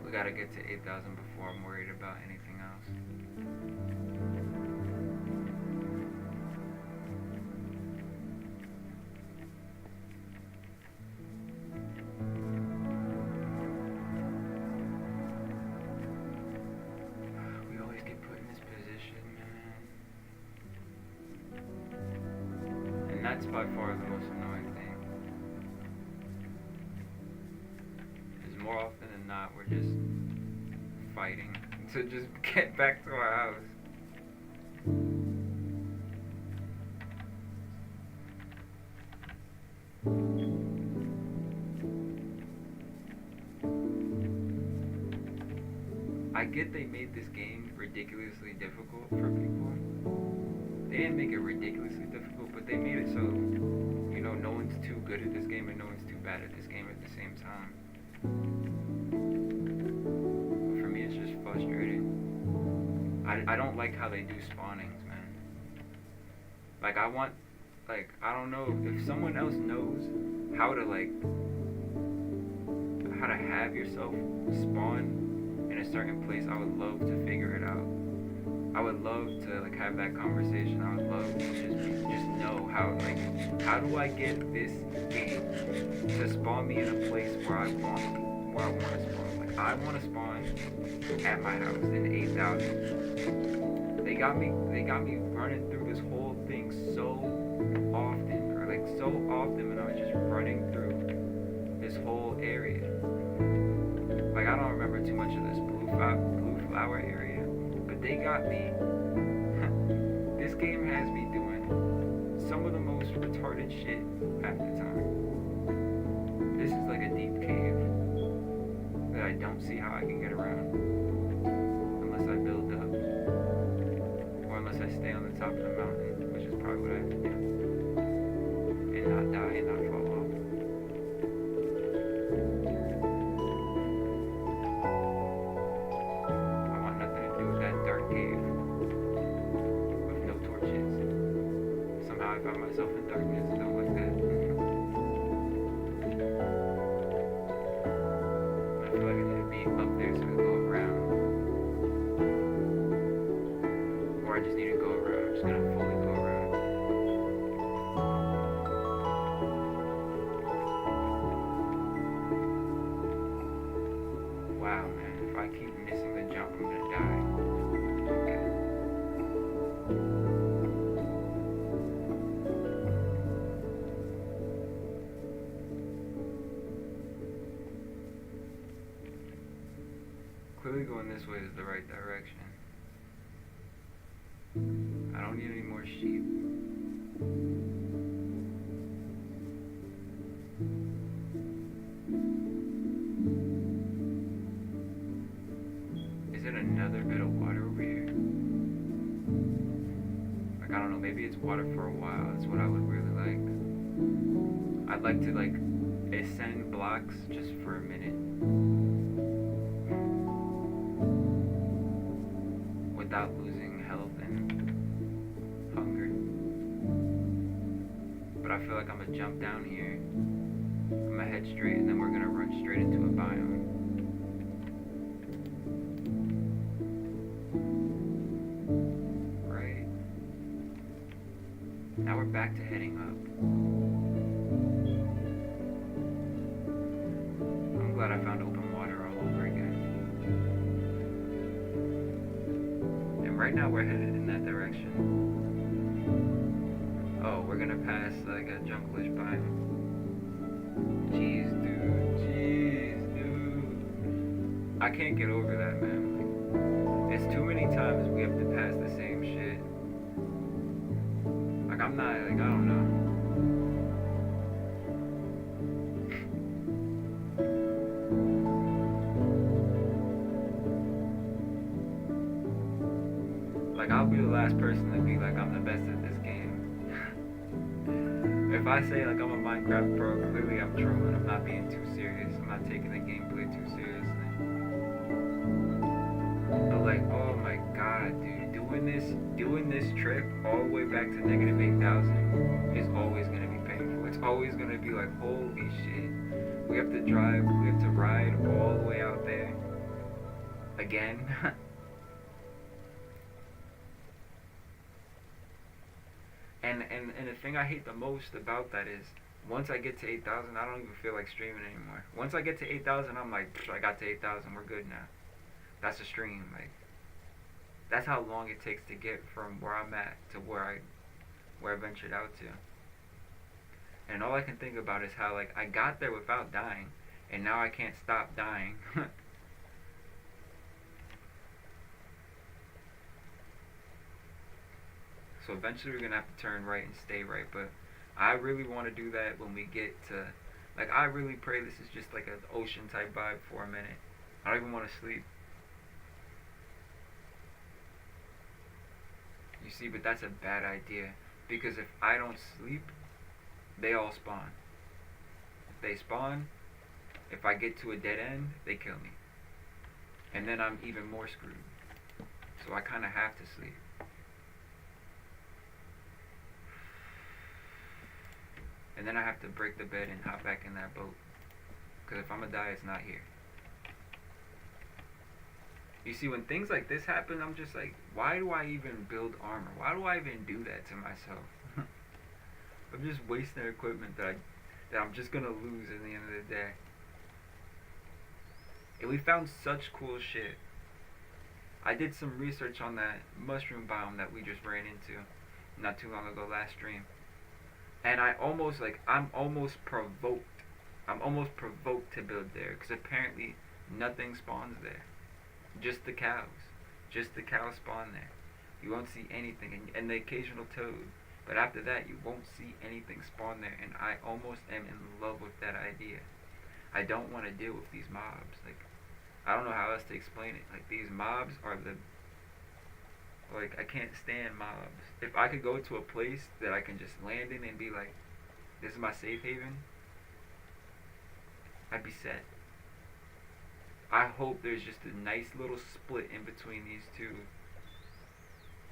We gotta get to 8,000 before I'm worried about anything else. by far the most annoying thing. Because more often than not, we're just fighting to just get back to our house. I get they made this game ridiculously difficult for people. They didn't make it ridiculously difficult, but they made it so, no one's too good at this game and no one's too bad at this game at the same time. For me, it's just frustrating. I don't like how they do spawnings, man. Like, I don't know, if someone else knows how to have yourself spawn in a certain place, I would love to figure it out. I would love to have that conversation. I would love to just know how do I get this game to spawn me in a place where I want to spawn. I want to spawn at my house in 8,000. They got me running through this whole thing so often, and I was just running through this whole area. I don't remember too much of this blue flower area, but they got me. This game has me doing some of the most retarded shit at the time. This is like a deep cave that I don't see how I can get around unless I build up, or unless I stay on the top of the mountain, which is probably what I have to do, and not die and not fall off. I found myself in darkness, don't like that. I feel like I need to be up there so I can go around. Or I just need to go around. I'm just gonna fully go around. Wow, man, if I keep missing the jump, I'm gonna die. Okay. Clearly going this way is the right direction. I don't need any more sheep. Is it another bit of water over here? I don't know, maybe it's water for a while. That's what I would really like. I'd like to ascend blocks just for a minute. Without losing health and hunger. But I feel like I'm gonna jump down here, I'm gonna head straight, and then we're gonna run straight into a biome. Right. Now we're back to heading up. I'm glad I found open water all over again. Right now we're headed in that direction. Oh, we're gonna pass a junglish biome. Jeez, dude. I can't get over that, man. It's too many times we have to pass the same shit. I'm not, I don't know. I'll be the last person to be I'm the best at this game. If I say I'm a Minecraft pro, clearly I'm trolling. I'm not being too serious. I'm not taking the gameplay too seriously. But oh my god, dude, doing this trip all the way back to negative 8,000 is always gonna be painful. It's always gonna be holy shit. We have to ride all the way out there again. And the thing I hate the most about that is once I get to 8,000, I don't even feel like streaming anymore. Once I get to 8,000, I'm I got to 8,000, we're good now. That's a stream. That's how long it takes to get from where I'm at to where I ventured out to. And all I can think about is how like I got there without dying, and now I can't stop dying. So eventually we're gonna have to turn right and stay right. But I really want to do that when we get to, like, I really pray this is just like an ocean type vibe for a minute. I don't even want to sleep. You see, but that's a bad idea because if I don't sleep, they all spawn. If they spawn, if I get to a dead end, they kill me, and then I'm even more screwed. So I kind of have to sleep. And then I have to break the bed and hop back in that boat. Because if I'm gonna die, it's not here. You see, when things like this happen, I'm just like, why do I even build armor? Why do I even do that to myself? I'm just wasting equipment that I'm just gonna lose at the end of the day. And we found such cool shit. I did some research on that mushroom biome that we just ran into not too long ago, last stream. And I'm almost provoked. I'm almost provoked to build there because apparently nothing spawns there. Just the cows. Just the cows spawn there. You won't see anything, and the occasional toad. But after that, you won't see anything spawn there, and I almost am in love with that idea. I don't want to deal with these mobs. Like, I don't know how else to explain it. Like, these mobs are I can't stand mobs. If I could go to a place that I can just land in and be like, this is my safe haven, I'd be set. I hope there's just a nice little split in between these two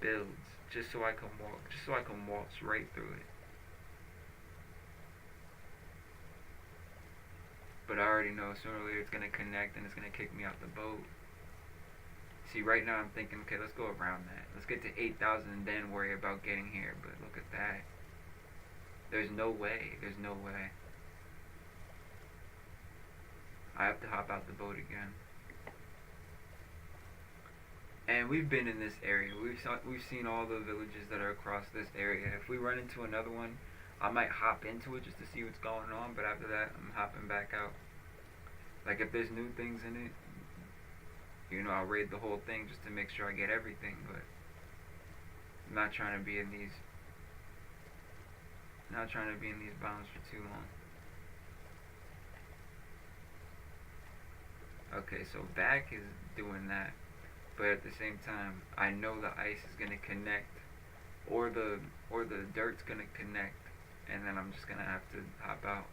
builds, just so I can waltz right through it. But I already know sooner or later it's gonna connect and it's gonna kick me out the boat. See, right now I'm thinking, okay, let's go around that. Let's get to 8,000 and then worry about getting here. But look at that. There's no way. There's no way. I have to hop out the boat again. And we've been in this area. We've seen all the villages that are across this area. If we run into another one, I might hop into it just to see what's going on. But after that, I'm hopping back out. Like, if there's new things in it, I'll raid the whole thing just to make sure I get everything, but I'm not trying to be in these bounds for too long. Okay, so back is doing that, but at the same time, I know the ice is gonna connect, or the dirt's gonna connect, and then I'm just gonna have to hop out.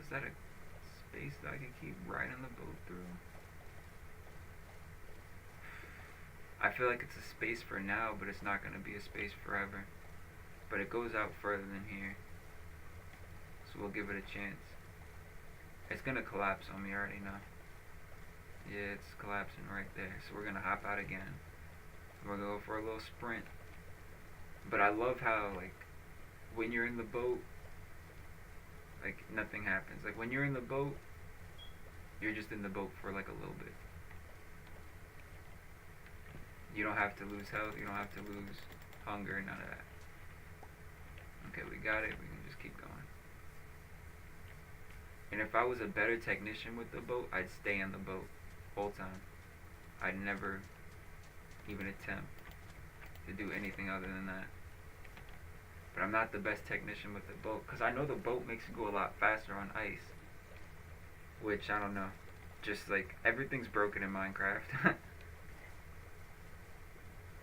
Is that a space that I can keep riding the boat through? I feel like it's a space for now, but it's not going to be a space forever. But it goes out further than here. So we'll give it a chance. It's going to collapse on me, I already know. Yeah, it's collapsing right there. So we're going to hop out again. We're going to go for a little sprint. But I love how, like, when you're in the boat, like, nothing happens. Like, when you're in the boat, you're just in the boat for, like, a little bit. You don't have to lose health. You don't have to lose hunger. None of that. Okay, we got it. We can just keep going. And if I was a better technician with the boat, I'd stay in the boat whole time. I'd never even attempt to do anything other than that. But I'm not the best technician with the boat, because I know the boat makes it go a lot faster on ice. Which, I don't know. Just, like, everything's broken in Minecraft.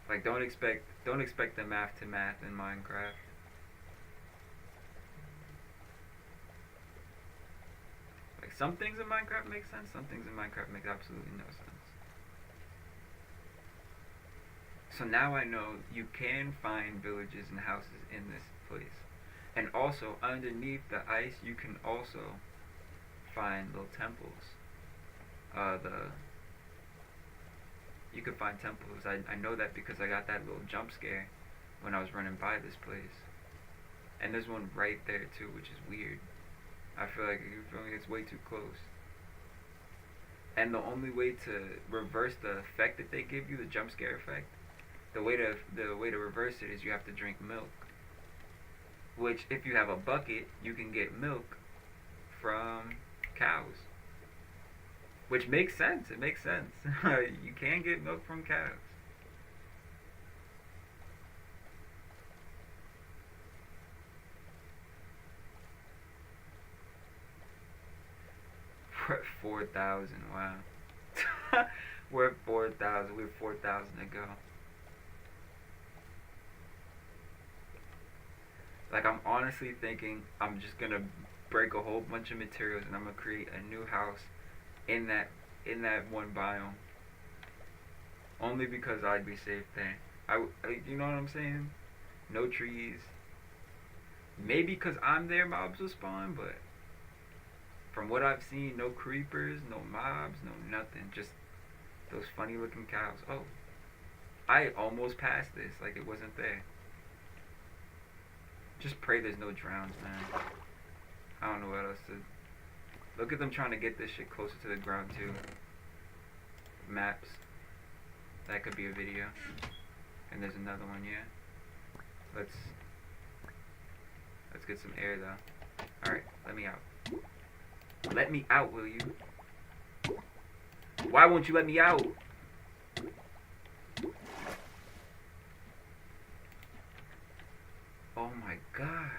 Like, don't expect the math to math in Minecraft. Like, some things in Minecraft make sense, some things in Minecraft make absolutely no sense. So now I know you can find villages and houses in this place. And also, underneath the ice, you can also find little temples. You can find temples. I know that because I got that little jump scare when I was running by this place. And there's one right there too, which is weird. I feel like it's way too close. And the only way to reverse the effect that they give you, the jump scare effect, the way to reverse it is you have to drink milk. Which, if you have a bucket, you can get milk from cows. Which makes sense. It makes sense. You can get milk from cows. We're at 4,000. Wow. We're at 4,000. We have 4,000 to go. Like, I'm honestly thinking I'm just gonna break a whole bunch of materials and I'm gonna create a new house in that one biome. Only because I'd be safe there. You know what I'm saying? No trees. Maybe because I'm there, mobs will spawn, but from what I've seen, no creepers, no mobs, no nothing. Just those funny looking cows. Oh, I almost passed this like it wasn't there. Just pray there's no drowns, man. I don't know what else to. Look at them trying to get this shit closer to the ground too. Maps. That could be a video. And there's another one, yeah. Let's get some air though. Alright, let me out. Let me out, will you? Why won't you let me out? Oh my god.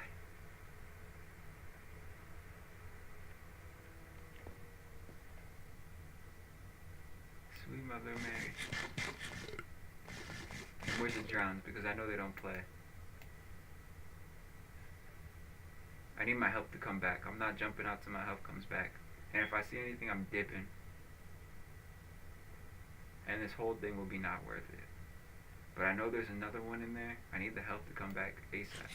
Sweet Mother Mary. Where's the drowns? Because I know they don't play. I need my health to come back. I'm not jumping out till my health comes back. And if I see anything, I'm dipping. And this whole thing will be not worth it. But I know there's another one in there. I need the health to come back ASAP.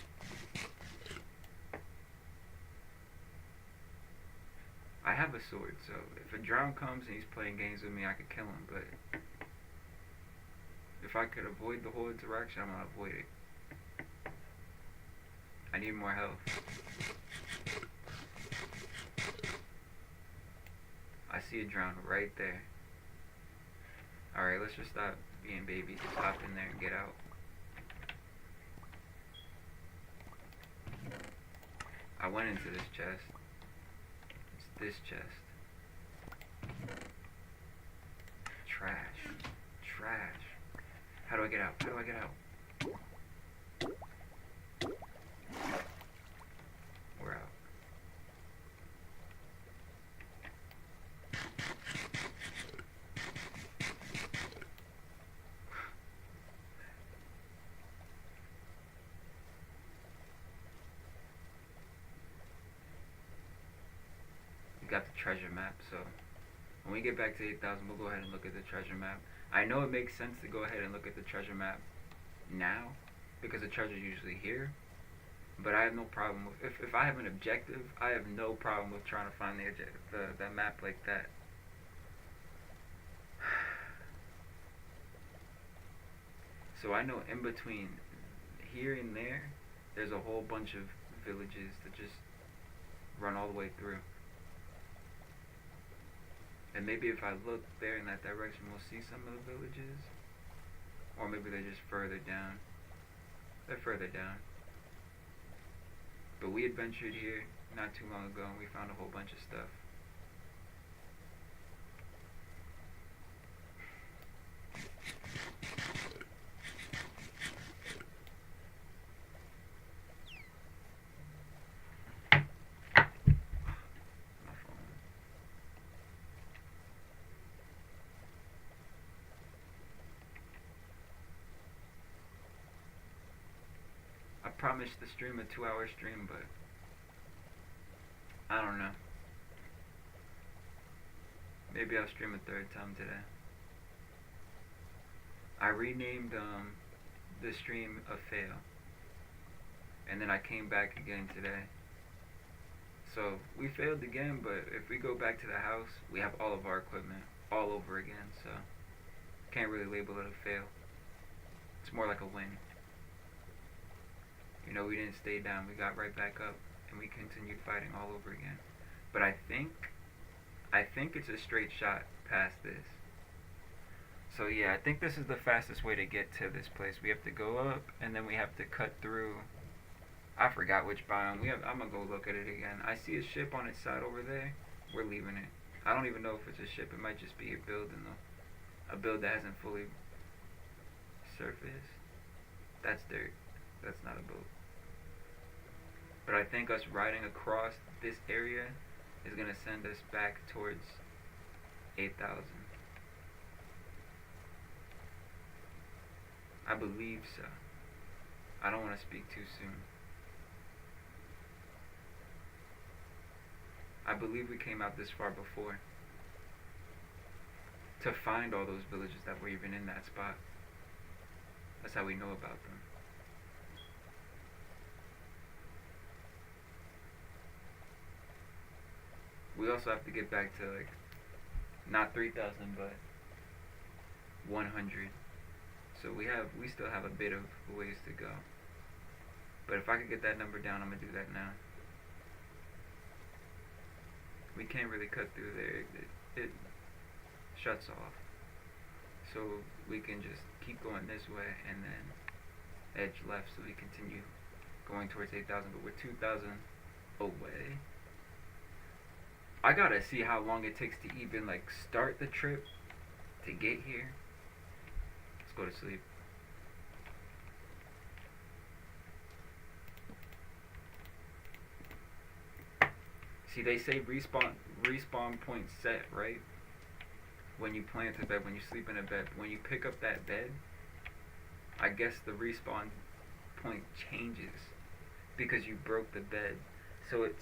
I have a sword, so if a drown comes and he's playing games with me, I could kill him. But if I could avoid the whole interaction, I'm gonna avoid it. I need more health. I see a drown right there. Alright, let's just stop being babies. Just hop in there and get out. I went into this chest. It's this chest. Trash. Trash. How do I get out? How do I get out? We're out. We got the treasure map, so when we get back to 8,000, we'll go ahead and look at the treasure map. I know it makes sense to go ahead and look at the treasure map now, because the treasure's usually here. But I have no problem with if I have an objective, I have no problem with trying to find the map like that. So I know in between here and there, there's a whole bunch of villages that just run all the way through. And maybe if I look there in that direction, we'll see some of the villages. Or maybe they're just further down. They're further down. But we adventured here not too long ago and we found a whole bunch of stuff. I promised the stream a 2-hour stream, but I don't know. Maybe I'll stream a third time today. I renamed the stream a fail, and then I came back again today. So we failed again, but if we go back to the house, we have all of our equipment all over again. So can't really label it a fail. It's more like a win. You know, we didn't stay down. We got right back up, and we continued fighting all over again. But I think it's a straight shot past this. So yeah, I think this is the fastest way to get to this place. We have to go up, and then we have to cut through. I forgot which biome. I'm gonna go look at it again. I see a ship on its side over there. We're leaving it. I don't even know if it's a ship. It might just be a building though. A build that hasn't fully surfaced. That's dirt. That's not a boat. But I think us riding across this area is gonna send us back towards 8,000. I believe so. I don't want to speak too soon. I believe we came out this far before to find all those villages that were even in that spot. That's how we know about them. We also have to get back to like not 3,000 but 100. So we still have a bit of ways to go. But if I could get that number down, I'm gonna do that now. We can't really cut through there. It shuts off. So we can just keep going this way and then edge left so we continue going towards 8,000, but we're 2,000 away. I gotta see how long it takes to even like start the trip to get here. Let's go to sleep. See, they say respawn point set, right? When you plant a bed, when you sleep in a bed, when you pick up that bed, I guess the respawn point changes because you broke the bed. So it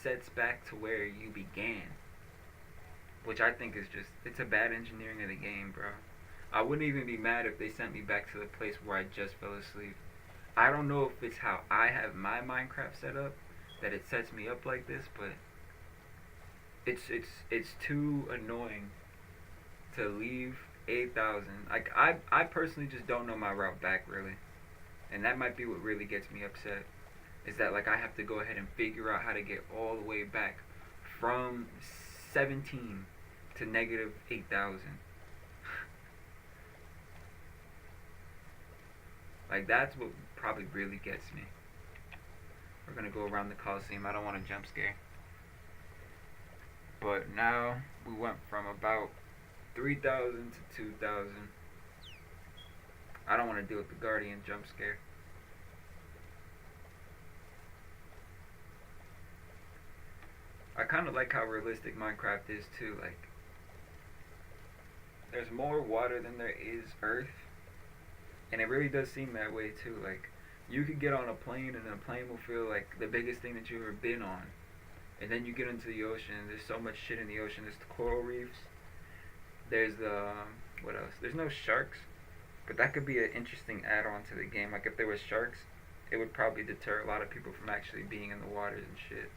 sets back to where you began, which I think is it's a bad engineering of the game, bro. I wouldn't even be mad if they sent me back to the place where I just fell asleep. I don't know if it's how I have my Minecraft set up that it sets me up like this, but it's too annoying to leave 8,000. Like I personally just don't know my route back really, and that might be what really gets me upset. Is that like I have to go ahead and figure out how to get all the way back from 17 to negative 8,000. Like that's what probably really gets me. We're gonna go around the Coliseum. I don't want to jump scare. But now we went from about 3,000 to 2,000. I don't want to deal with the Guardian jump scare. I kind of like how realistic Minecraft is too. Like, there's more water than there is earth, and it really does seem that way too. Like, you could get on a plane, and a plane will feel like the biggest thing that you've ever been on, and then you get into the ocean, and there's so much shit in the ocean. There's the coral reefs. There's the what else? There's no sharks, but that could be an interesting add-on to the game. Like, if there was sharks, it would probably deter a lot of people from actually being in the waters and shit.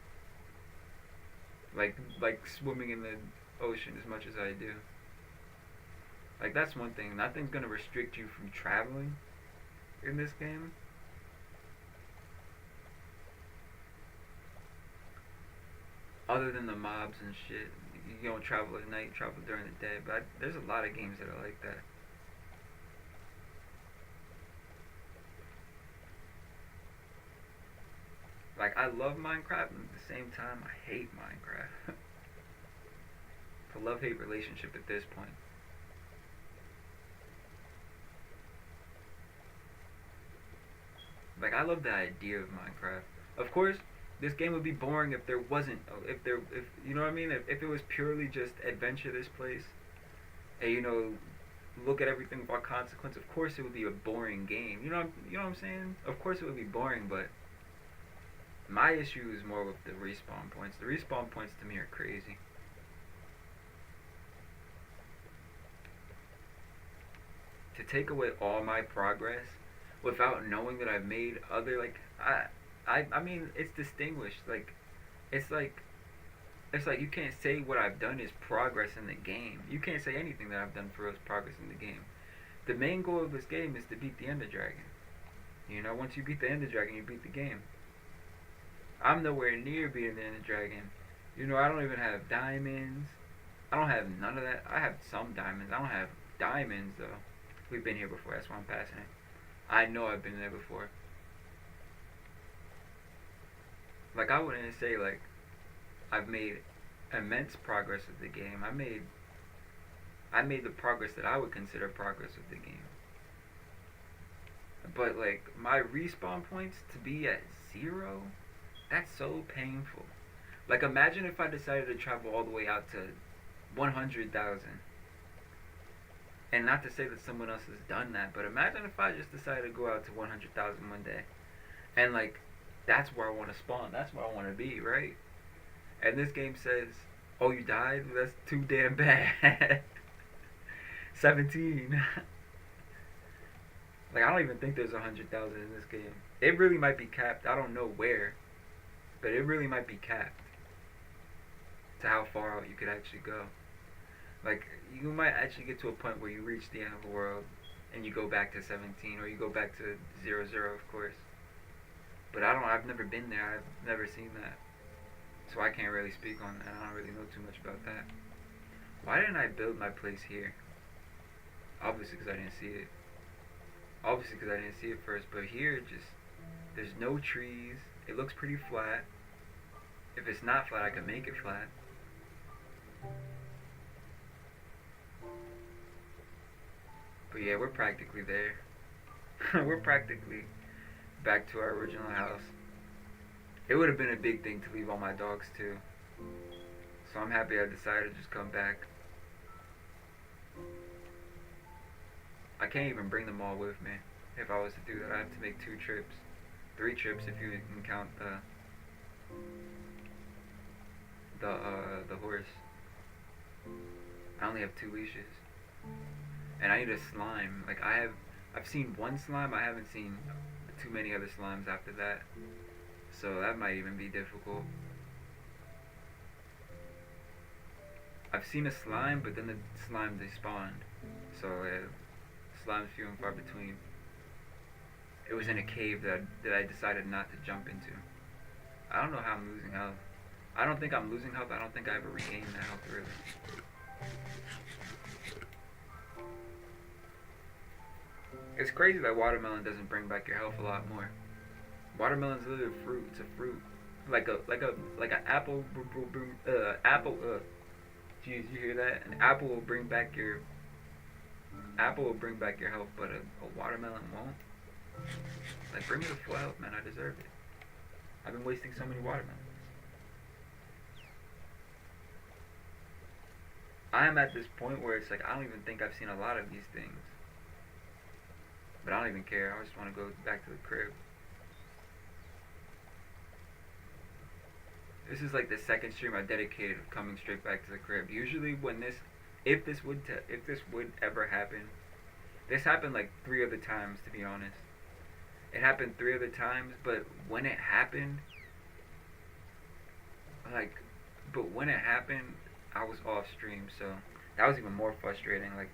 Like swimming in the ocean as much as I do. Like, that's one thing. Nothing's gonna restrict you from traveling in this game. Other than the mobs and shit. You don't travel at night, travel during the day. But there's a lot of games that are like that. Like, I love Minecraft, and at the same time, I hate Minecraft. It's a love-hate relationship at this point. Like, I love the idea of Minecraft. Of course, this game would be boring if there wasn't, if you know what I mean? If it was purely just adventure this place, and, you know, look at everything without consequence, of course it would be a boring game. You know what I'm saying? Of course it would be boring, but my issue is more with the respawn points. The respawn points to me are crazy. To take away all my progress without knowing that I've made other, like, I mean, it's distinguished. Like, it's like you can't say what I've done is progress in the game. You can't say anything that I've done for us progress in the game. The main goal of this game is to beat the Ender Dragon. You know, once you beat the Ender Dragon, you beat the game. I'm nowhere near beating the Ender Dragon. You know, I don't even have diamonds. I don't have none of that. I have some diamonds. I don't have diamonds though. We've been here before. That's why I'm passing it. I know I've been there before. Like I wouldn't say like I've made immense progress with the game. I made the progress that I would consider progress with the game. But like my respawn points to be at 0, that's so painful. Like imagine if I decided to travel all the way out to 100,000. And not to say that someone else has done that, but imagine if I just decided to go out to 100,000 one day. And like that's where I want to spawn. That's where I want to be, right? And this game says, "Oh, you died? That's too damn bad." 17. Like I don't even think there's 100,000 in this game. It really might be capped. I don't know where, but it really might be capped to how far out you could actually go. Like you might actually get to a point where you reach the end of the world and you go back to 17, or you go back to 00, of course. But I've never been there. I've never seen that. So I can't really speak on that. I don't really know too much about that. Why didn't I build my place here? Obviously because I didn't see it. Obviously because I didn't see it first. But here, just, there's no trees. It looks pretty flat. If it's not flat, I can make it flat. But yeah, we're practically there. We're practically back to our original house. It would have been a big thing to leave all my dogs too. So I'm happy I decided to just come back. I can't even bring them all with me. If I was to do that, I have to make 2 trips. 3 trips if you can count the horse. I only have 2 leashes. And I need a slime. Like I've seen 1 slime, I haven't seen too many other slimes after that. So that might even be difficult. I've seen a slime, but then the slime despawned. So slime's few and far between. It was in a cave that I decided not to jump into. I don't know how I'm losing health. I don't think I'm losing health. I don't think I ever regained that health really. It's crazy that watermelon doesn't bring back your health a lot more. Watermelon's literally a fruit. It's a fruit, like an apple. Apple. Jeez, you hear that? An apple will bring back your health, but a watermelon won't. Like, bring me the full health, man. I deserve it. I've been wasting so many watermelons. I am at this point where it's like I don't even think I've seen a lot of these things, but I don't even care. I just want to go back to the crib. This is like the second stream I dedicated of coming straight back to the crib. Usually when if this would ever happen, this happened like 3 other times, to be honest. It happened 3 other times, but when it happened, I was off stream, so that was even more frustrating. Like,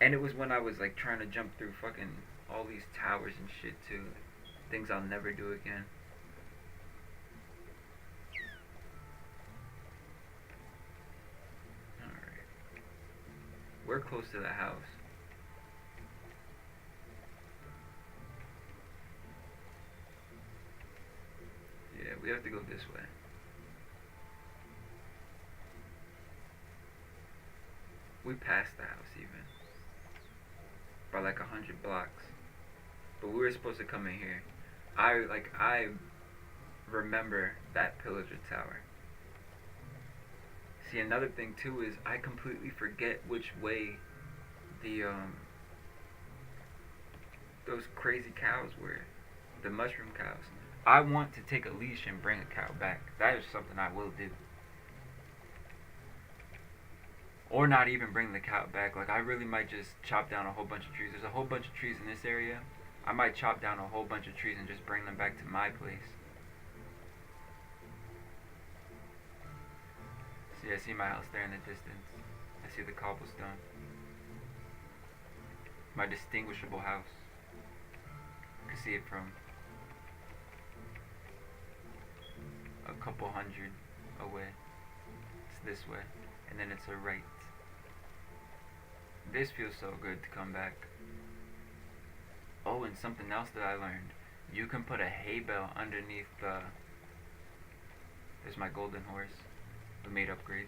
and it was when I was like trying to jump through fucking all these towers and shit too, things I'll never do again. We're close to the house. Yeah, we have to go this way. We passed the house even. By like 100 blocks. But we were supposed to come in here. I remember that pillager tower. See, another thing too is I completely forget which way the those crazy cows were, the mushroom cows. I want to take a leash and bring a cow back. That is something I will do. Or not even bring the cow back. Like I really might just chop down a whole bunch of trees. There's a whole bunch of trees in this area. I might chop down a whole bunch of trees and just bring them back to my place. See, I see my house there in the distance. I see the cobblestone. My distinguishable house. I can see it from a couple hundred away. this way, and then it's a right. This feels so good to come back. Oh, and something else that I learned. You can put a hay bale underneath the... There's my golden horse. We made upgrades.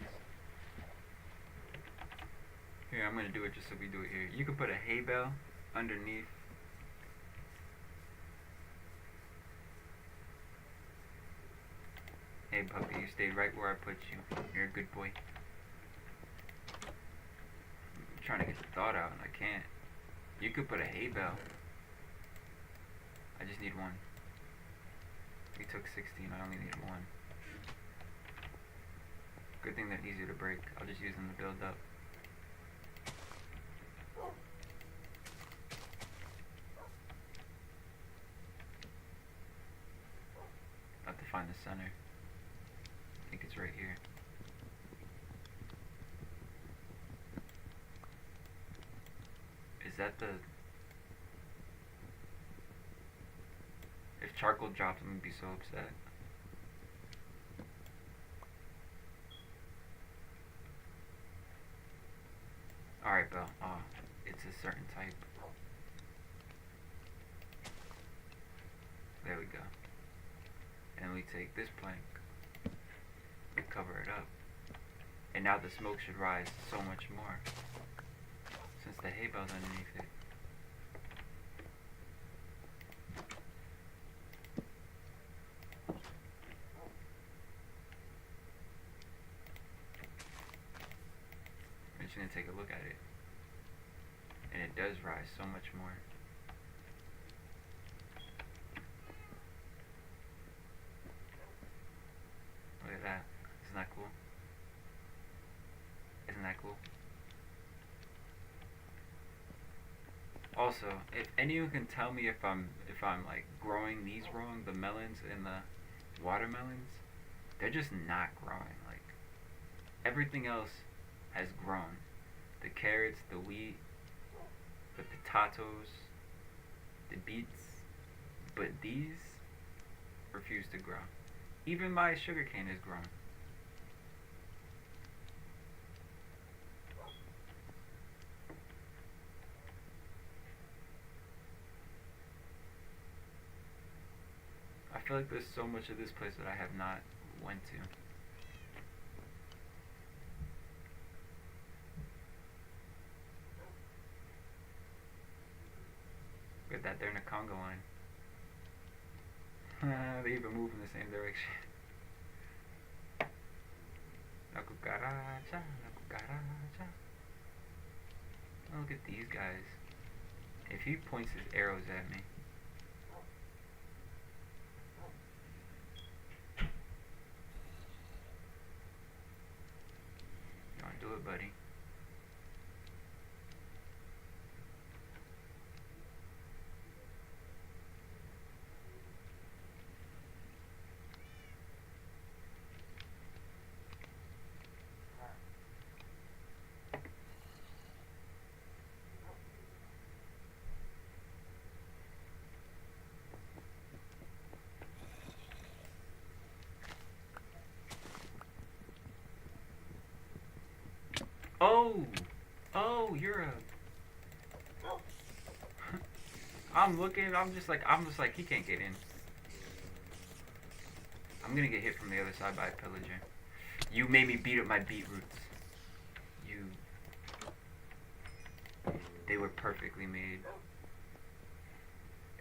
Here, I'm gonna do it just so we do it here. You can put a hay bale underneath. Hey puppy, you stayed right where I put you. You're a good boy. I'm trying to get the thought out and I can't. You could put a hay bale. I just need one. We took 16, I only need one. Good thing they're easier to break. I'll just use them to build up. I have to find the center. I think it's right here. Is that the... If charcoal drops, I'm gonna be so upset. Alright, Belle. Oh, it's a certain type. There we go. And we take this plank. We cover it up. And now the smoke should rise so much more. Since the hay bale's underneath it. I'm just gonna take a look at it. And it does rise so much more. Look at that. Isn't that cool? Isn't that cool? Also, if anyone can tell me if I'm like growing these wrong, the melons and the watermelons, they're just not growing. Like everything else has grown. The carrots, the wheat, the potatoes, the beets, but these refuse to grow. Even my sugarcane has grown. I feel like there's so much of this place that I have not went to. Look at that, they're in a conga line. They even move in the same direction. La cucaracha, la cucaracha. Oh, look at these guys. If he points his arrows at me. You wanna do it, buddy? Oh, you're a... I'm looking, I'm just like, he can't get in. I'm gonna get hit from the other side by a pillager. You made me beat up my beetroots. They were perfectly made.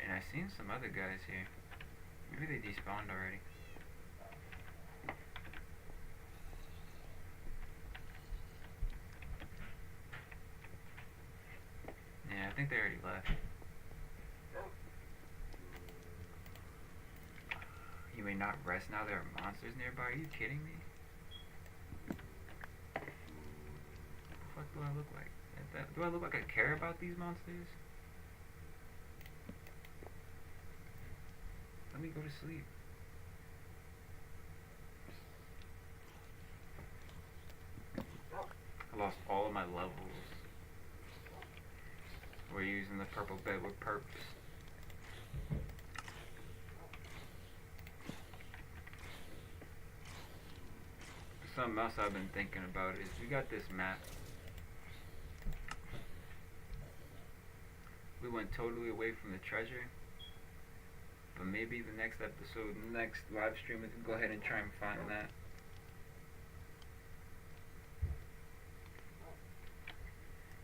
And I've seen some other guys here. Maybe they despawned already. Yeah, I think they already left. You may not rest now, there are monsters nearby. Are you kidding me? What the fuck do I look like? Do I look like I care about these monsters? Let me go to sleep. I lost all of my levels. We're using the purple bed with perps. something else I've been thinking about is we got this map. We went totally away from the treasure. But maybe the next episode, next live stream, we can go ahead and try and find that.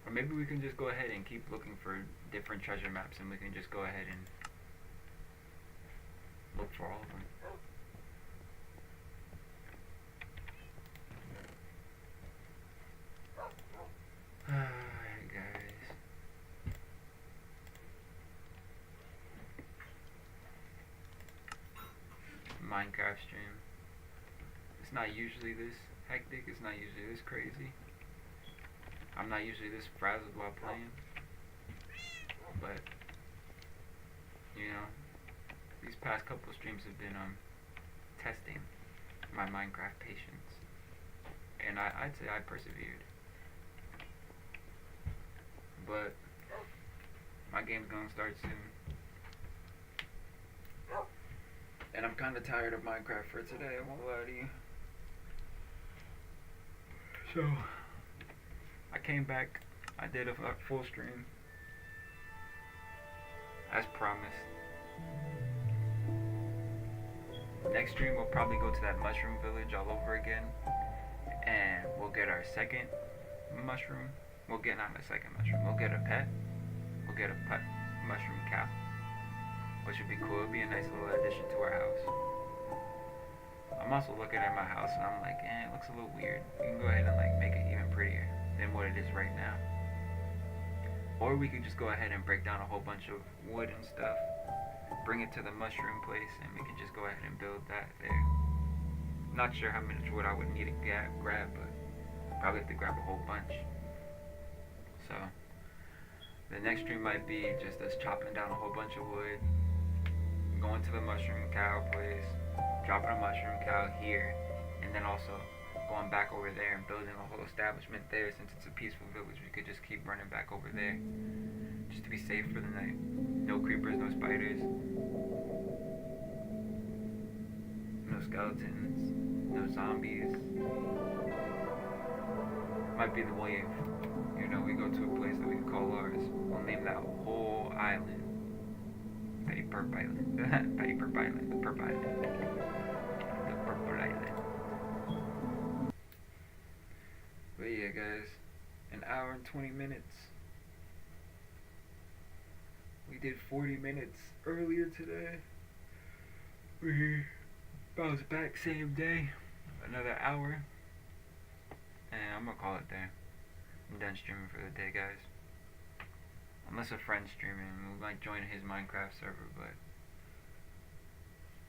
Or maybe we can just go ahead and keep looking for different treasure maps and we can just go ahead and look for all of them. Alright guys. Minecraft stream. It's not usually this hectic, it's not usually this crazy. I'm not usually this frazzled while playing. But you know, these past couple streams have been testing my Minecraft patience. And I'd say I persevered. But my game's gonna start soon. And I'm kinda tired of Minecraft for today, I won't lie to you. So I came back, I did a full stream. As promised. Next stream we'll probably go to that mushroom village all over again. And we'll get our second mushroom. We'll get not a second mushroom. We'll get a pet. We'll get a pet mushroom cow. Which would be cool. It'd be a nice little addition to our house. I'm also looking at my house and I'm like, it looks a little weird. We can go ahead and like make it even prettier than what it is right now. Or we could just go ahead and break down a whole bunch of wood and stuff. Bring it to the mushroom place and we can just go ahead and build that there. Not sure how much wood I would need to grab, but probably have to grab a whole bunch. So the next stream might be just us chopping down a whole bunch of wood, going to the mushroom cow place, dropping a mushroom cow here, and then also going back over there and building a whole establishment there. Since it's a peaceful village, we could just keep running back over there just to be safe for the night. No creepers, no spiders, no skeletons, no zombies. Might be the wave. You know, we go to a place that we can call ours. We'll name that whole island Petty Perp Island. Petty Perp Island. The Perp Island. The Purple Island. But yeah, guys. An hour and 20 minutes. We did 40 minutes earlier today. We bounced back same day. Another hour. And I'm gonna call it there. I'm done streaming for the day, guys. Unless a friend's streaming, we might join his Minecraft server, but